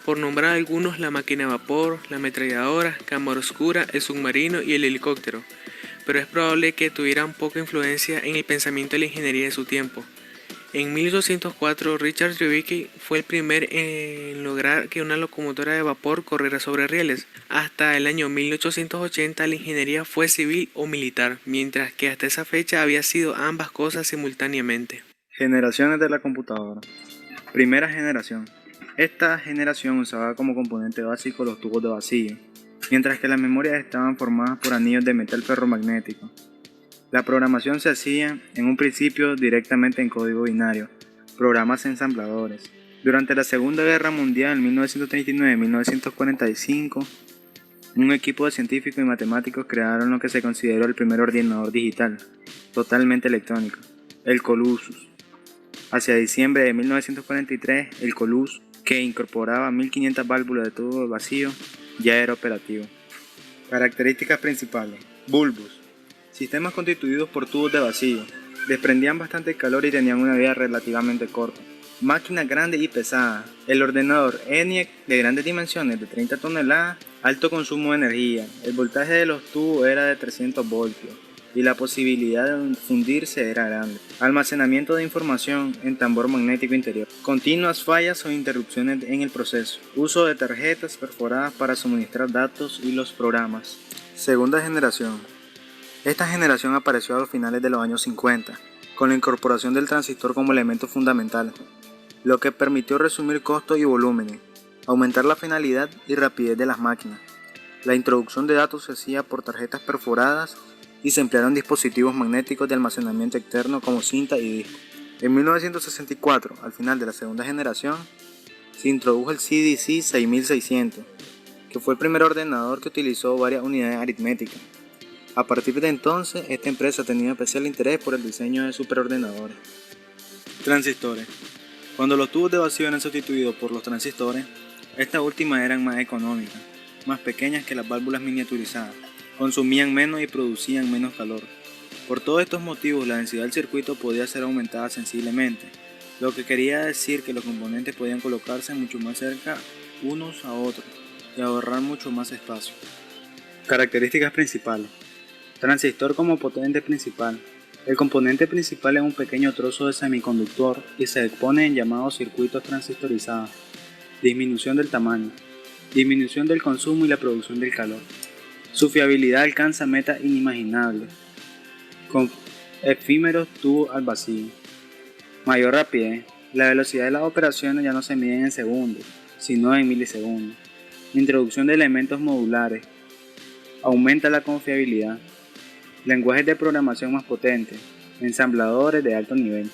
por nombrar algunos: la máquina de vapor, la ametralladora, cámara oscura, el submarino y el helicóptero, pero es probable que tuvieran poca influencia en el pensamiento de la ingeniería de su tiempo. En 1804, Richard Trevithick fue el primero en lograr que una locomotora de vapor corriera sobre rieles. Hasta el año 1880 la ingeniería fue civil o militar, mientras que hasta esa fecha había sido ambas cosas simultáneamente.
Generaciones de la computadora. Primera generación. Esta generación usaba como componente básico los tubos de vacío, mientras que las memorias estaban formadas por anillos de metal ferromagnético. La programación se hacía en un principio directamente en código binario, programas ensambladores. Durante la Segunda Guerra Mundial, en 1939-1945, un equipo de científicos y matemáticos crearon lo que se consideró el primer ordenador digital, totalmente electrónico, el Colossus. Hacia diciembre de 1943, el Colossus, que incorporaba 1500 válvulas de tubo vacío, ya era operativo. Características principales: bulbos, sistemas constituidos por tubos de vacío, desprendían bastante calor y tenían una vida relativamente corta. Máquinas grandes y pesadas. El ordenador ENIAC de grandes dimensiones, de 30 toneladas, alto consumo de energía. El voltaje de los tubos era de 300 voltios y la posibilidad de fundirse era grande. Almacenamiento de información en tambor magnético interior. Continuas fallas o interrupciones en el proceso. Uso de tarjetas perforadas para suministrar datos y los programas. Segunda generación. Esta generación apareció a los finales de los años 50, con la incorporación del transistor como elemento fundamental, lo que permitió resumir costos y volúmenes, aumentar la finalidad y rapidez de las máquinas. La introducción de datos se hacía por tarjetas perforadas y se emplearon dispositivos magnéticos de almacenamiento externo como cinta y disco. En 1964, al final de la segunda generación, se introdujo el CDC 6600, que fue el primer ordenador que utilizó varias unidades aritméticas. A partir de entonces, esta empresa tenía especial interés por el diseño de superordenadores. Transistores. Cuando los tubos de vacío eran sustituidos por los transistores, estas últimas eran más económicas, más pequeñas que las válvulas miniaturizadas, consumían menos y producían menos calor. Por todos estos motivos, la densidad del circuito podía ser aumentada sensiblemente, lo que quería decir que los componentes podían colocarse mucho más cerca unos a otros y ahorrar mucho más espacio. Características principales. Transistor como potente principal. El componente principal es un pequeño trozo de semiconductor y se expone en llamados circuitos transistorizados. Disminución del tamaño. Disminución del consumo y la producción del calor. Su fiabilidad alcanza metas inimaginables, con efímeros tubos al vacío. Mayor rapidez. La velocidad de las operaciones ya no se mide en segundos, sino en milisegundos. Introducción de elementos modulares. Aumenta la confiabilidad. Lenguajes de programación más potentes. Ensambladores de alto nivel.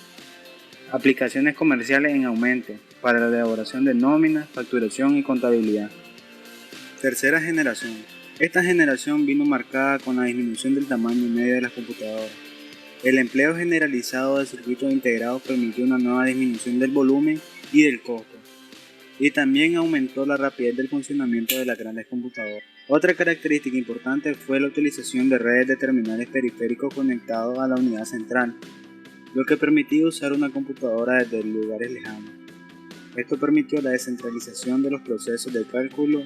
Aplicaciones comerciales en aumento para la elaboración de nóminas, facturación y contabilidad. Tercera generación. Esta generación vino marcada con la disminución del tamaño medio de las computadoras. El empleo generalizado de circuitos integrados permitió una nueva disminución del volumen y del costo, y también aumentó la rapidez del funcionamiento de las grandes computadoras. Otra característica importante fue la utilización de redes de terminales periféricos conectados a la unidad central, lo que permitía usar una computadora desde lugares lejanos. Esto permitió la descentralización de los procesos de cálculo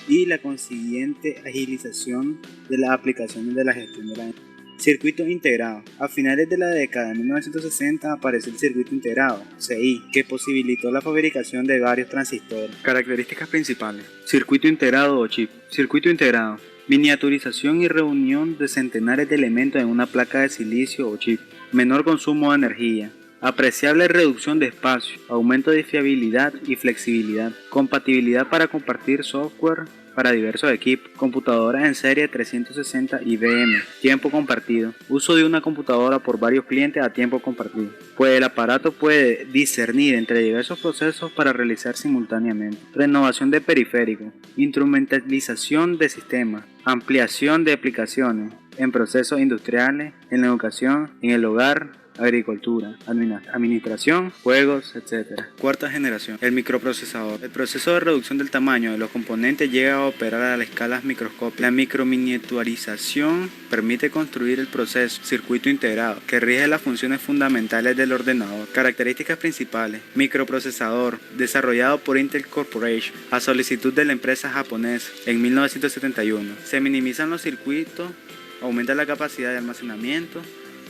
y la consiguiente agilización de las aplicaciones de la gestión de la energía. Circuitos integrados. A finales de la década de 1960 apareció el circuito integrado, CI, que posibilitó la fabricación de varios transistores. Características principales. Circuito integrado o chip. Circuito integrado. Miniaturización y reunión de centenares de elementos en una placa de silicio o chip. Menor consumo de energía. Apreciable reducción de espacio, aumento de fiabilidad y flexibilidad, compatibilidad para compartir software para diversos equipos, computadoras en serie 360 IBM, tiempo compartido, uso de una computadora por varios clientes a tiempo compartido, pues el aparato puede discernir entre diversos procesos para realizar simultáneamente, renovación de periféricos, instrumentalización de sistemas, ampliación de aplicaciones en procesos industriales, en la educación, en el hogar, agricultura, administración, juegos, etc. Cuarta generación, el microprocesador. El proceso de reducción del tamaño de los componentes llega a operar a las escalas microscópicas. La microminiaturización permite construir el proceso, circuito integrado, que rige las funciones fundamentales del ordenador. Características principales. Microprocesador, desarrollado por Intel Corporation, a solicitud de la empresa japonesa en 1971. Se minimizan los circuitos, aumenta la capacidad de almacenamiento,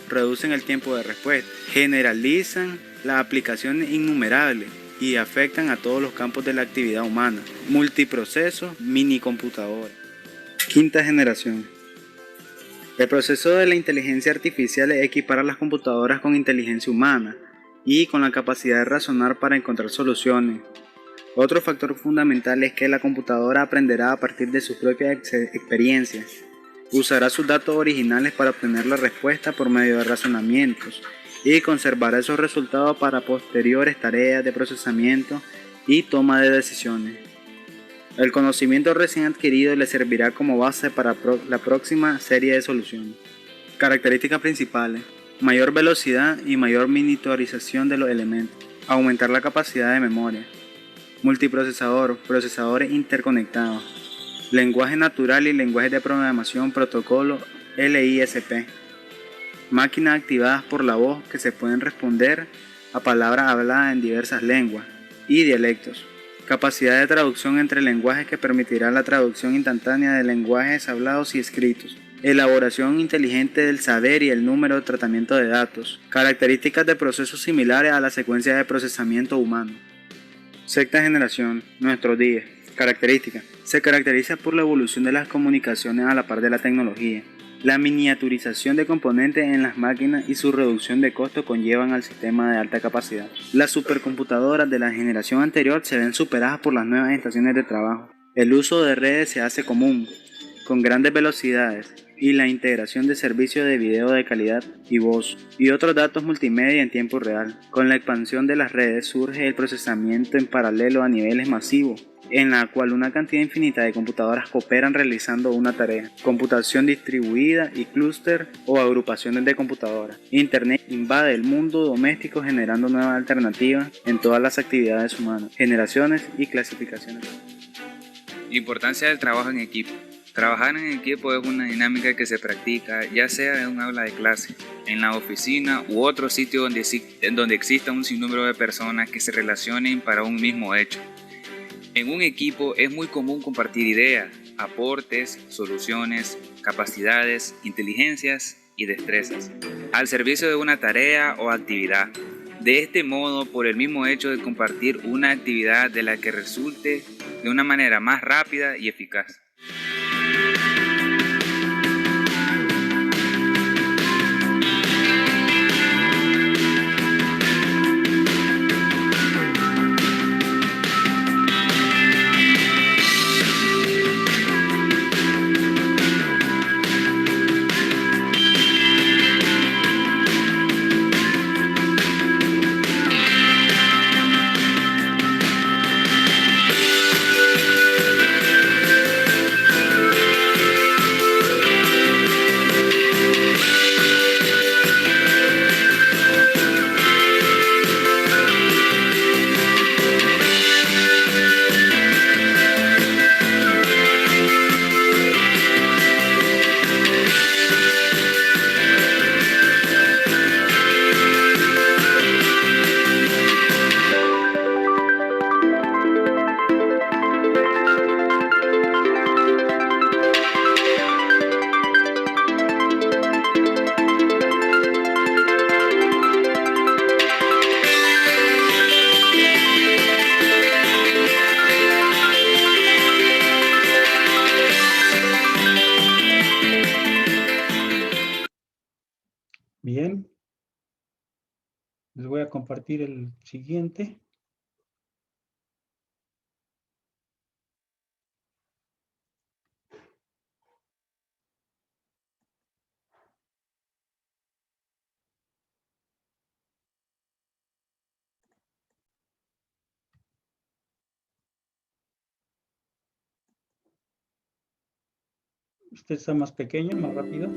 reducen el tiempo de respuesta, generalizan las aplicaciones innumerables y afectan a todos los campos de la actividad humana. Multiprocesos, minicomputadores. Quinta generación. El proceso de la inteligencia artificial es equipar a las computadoras con inteligencia humana y con la capacidad de razonar para encontrar soluciones. Otro factor fundamental es que la computadora aprenderá a partir de sus propias experiencias. Usará sus datos originales para obtener la respuesta por medio de razonamientos y conservará esos resultados para posteriores tareas de procesamiento y toma de decisiones. El conocimiento recién adquirido le servirá como base para la próxima serie de soluciones. Características principales: mayor velocidad y mayor miniaturización de los elementos, aumentar la capacidad de memoria, multiprocesador, procesadores interconectados, lenguaje natural y lenguaje de programación, protocolo LISP, máquinas activadas por la voz que se pueden responder a palabras habladas en diversas lenguas y dialectos, capacidad de traducción entre lenguajes que permitirá la traducción instantánea de lenguajes hablados y escritos, elaboración inteligente del saber y el número de tratamiento de datos, características de procesos similares a la secuencia de procesamiento humano. Sexta generación, nuestros días. Características. Se caracteriza por la evolución de las comunicaciones a la par de la tecnología. La miniaturización de componentes en las máquinas y su reducción de costos conllevan al sistema de alta capacidad. Las supercomputadoras de la generación anterior se ven superadas por las nuevas estaciones de trabajo. El uso de redes se hace común, con grandes velocidades, y la integración de servicios de video de calidad y voz, y otros datos multimedia en tiempo real. Con la expansión de las redes surge el procesamiento en paralelo a niveles masivos, en la cual una cantidad infinita de computadoras cooperan realizando una tarea. Computación distribuida y clúster o agrupaciones de computadoras. Internet invade el mundo doméstico generando nuevas alternativas en todas las actividades humanas, generaciones y clasificaciones.
Importancia del trabajo en equipo. Trabajar en equipo es una dinámica que se practica ya sea en un aula de clase, en la oficina u otro sitio donde exista un sinnúmero de personas que se relacionen para un mismo hecho. En un equipo es muy común compartir ideas, aportes, soluciones, capacidades, inteligencias y destrezas al servicio de una tarea o actividad. De este modo, por el mismo hecho de compartir una actividad de la que resulte de una manera más rápida y eficaz.
Les voy a compartir el siguiente. Este está más pequeño, más rápido.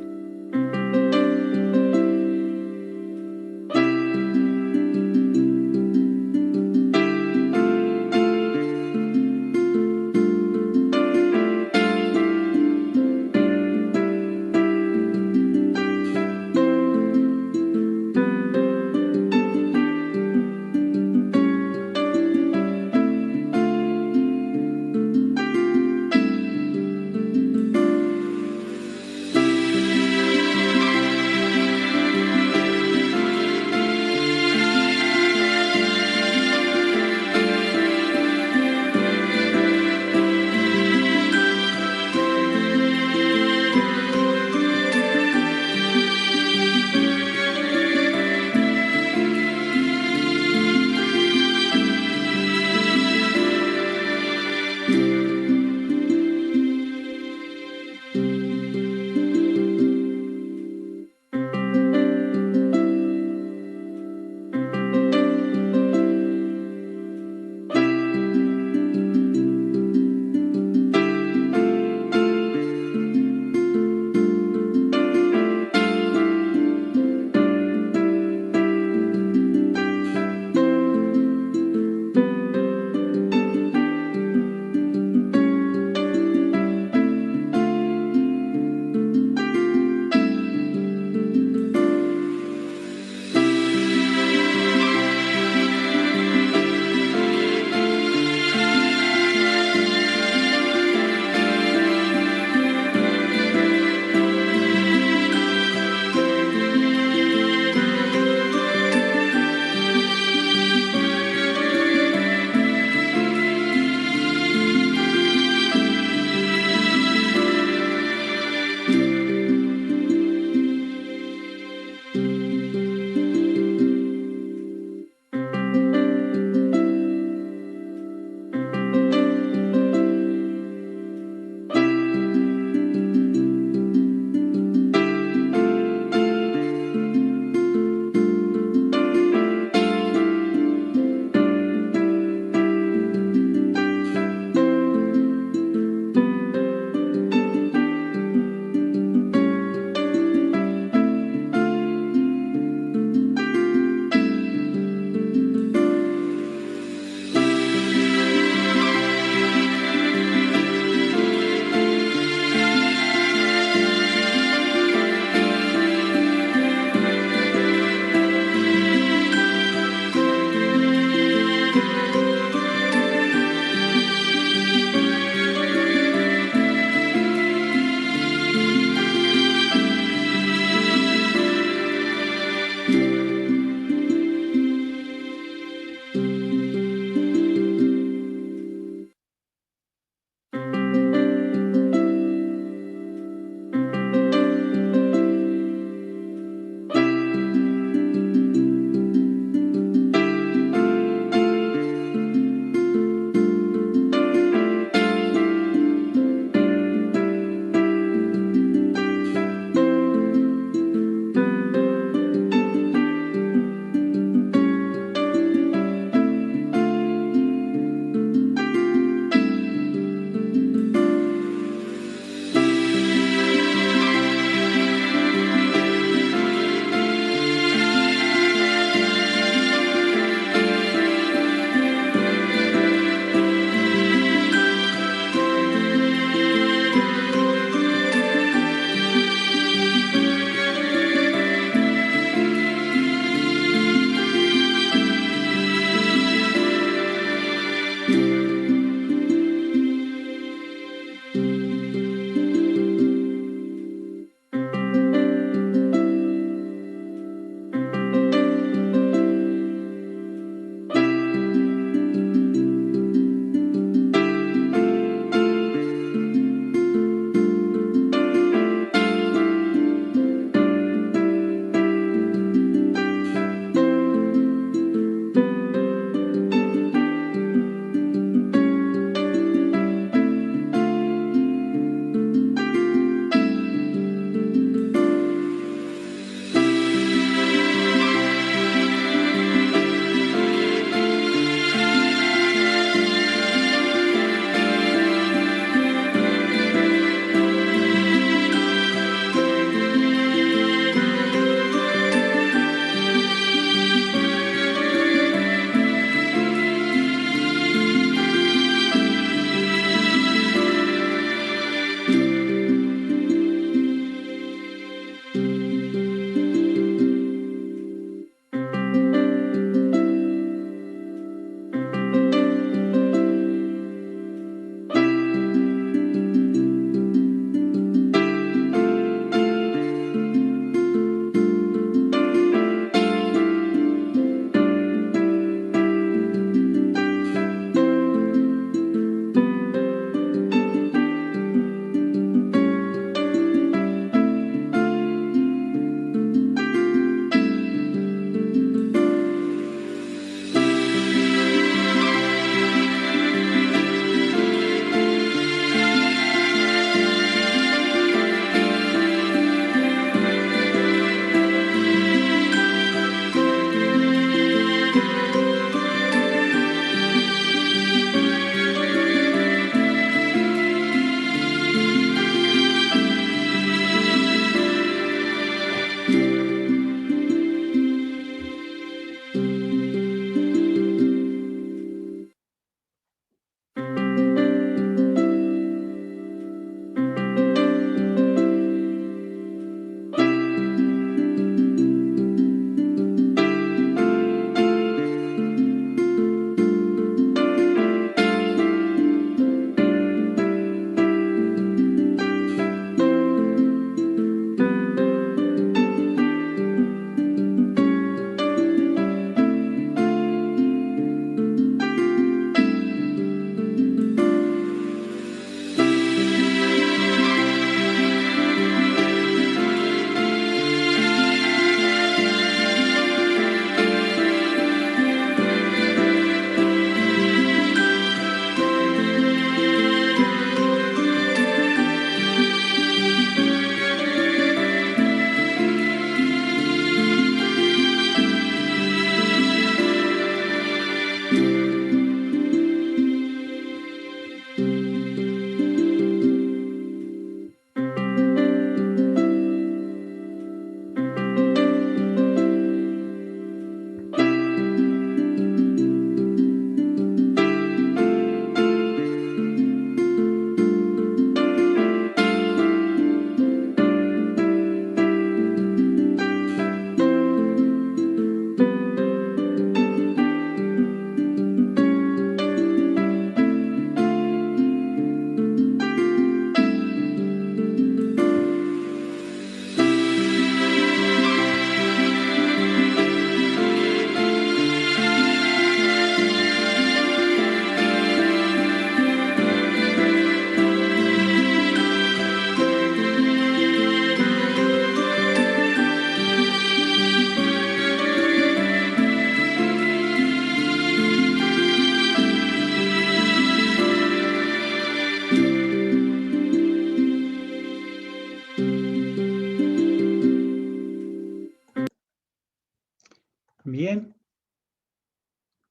Bien.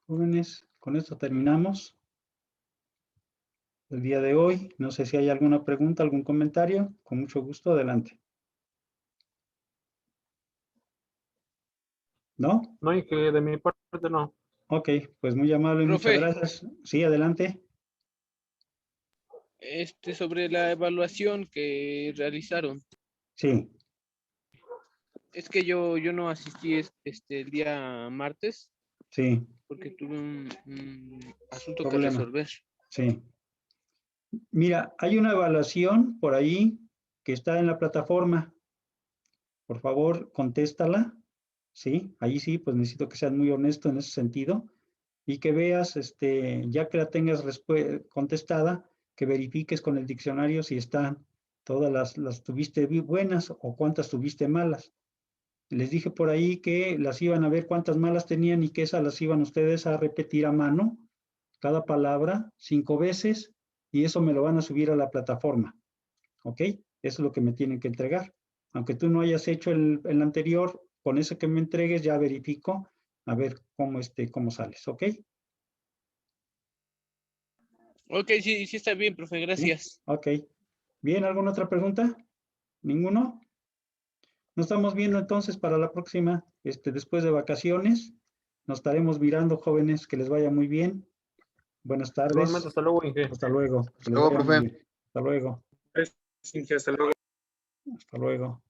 Jóvenes, con esto terminamos el día de hoy. No sé si hay alguna pregunta, algún comentario. Con mucho gusto, adelante. ¿No?
No, y que de mi parte no.
Ok, pues muy amable, muchas
Profe.
gracias. Sí, adelante.
Sobre la evaluación que realizaron.
Sí,
Es que yo no asistí el día martes
sí,
porque tuve un asunto que
problema.
resolver.
Sí. Mira, hay una evaluación por ahí que está en la plataforma. Por favor, contéstala. Sí, ahí sí, pues necesito que seas muy honesto en ese sentido y que veas, ya que la tengas contestada, que verifiques con el diccionario si están todas las tuviste buenas o cuántas tuviste malas. Les dije por ahí que las iban a ver cuántas malas tenían y que esas las iban ustedes a repetir a mano, cada palabra, 5 veces, y eso me lo van a subir a la plataforma. ¿Ok? Eso es lo que me tienen que entregar. Aunque tú no hayas hecho el anterior, con eso que me entregues ya verifico a ver cómo sales. ¿Ok?
Ok, sí está bien, profe,
¿Sí?
gracias.
Ok. ¿Bien? ¿Alguna otra pregunta? ¿Ninguno? Nos estamos viendo entonces para la próxima, después de vacaciones. Nos estaremos mirando, jóvenes, que les vaya muy bien. Buenas tardes.
Igualmente, hasta luego, Inge.
Hasta luego. Que les
Luego,
vaya muy
profe.
bien. Hasta luego.
Hasta luego.
Hasta luego.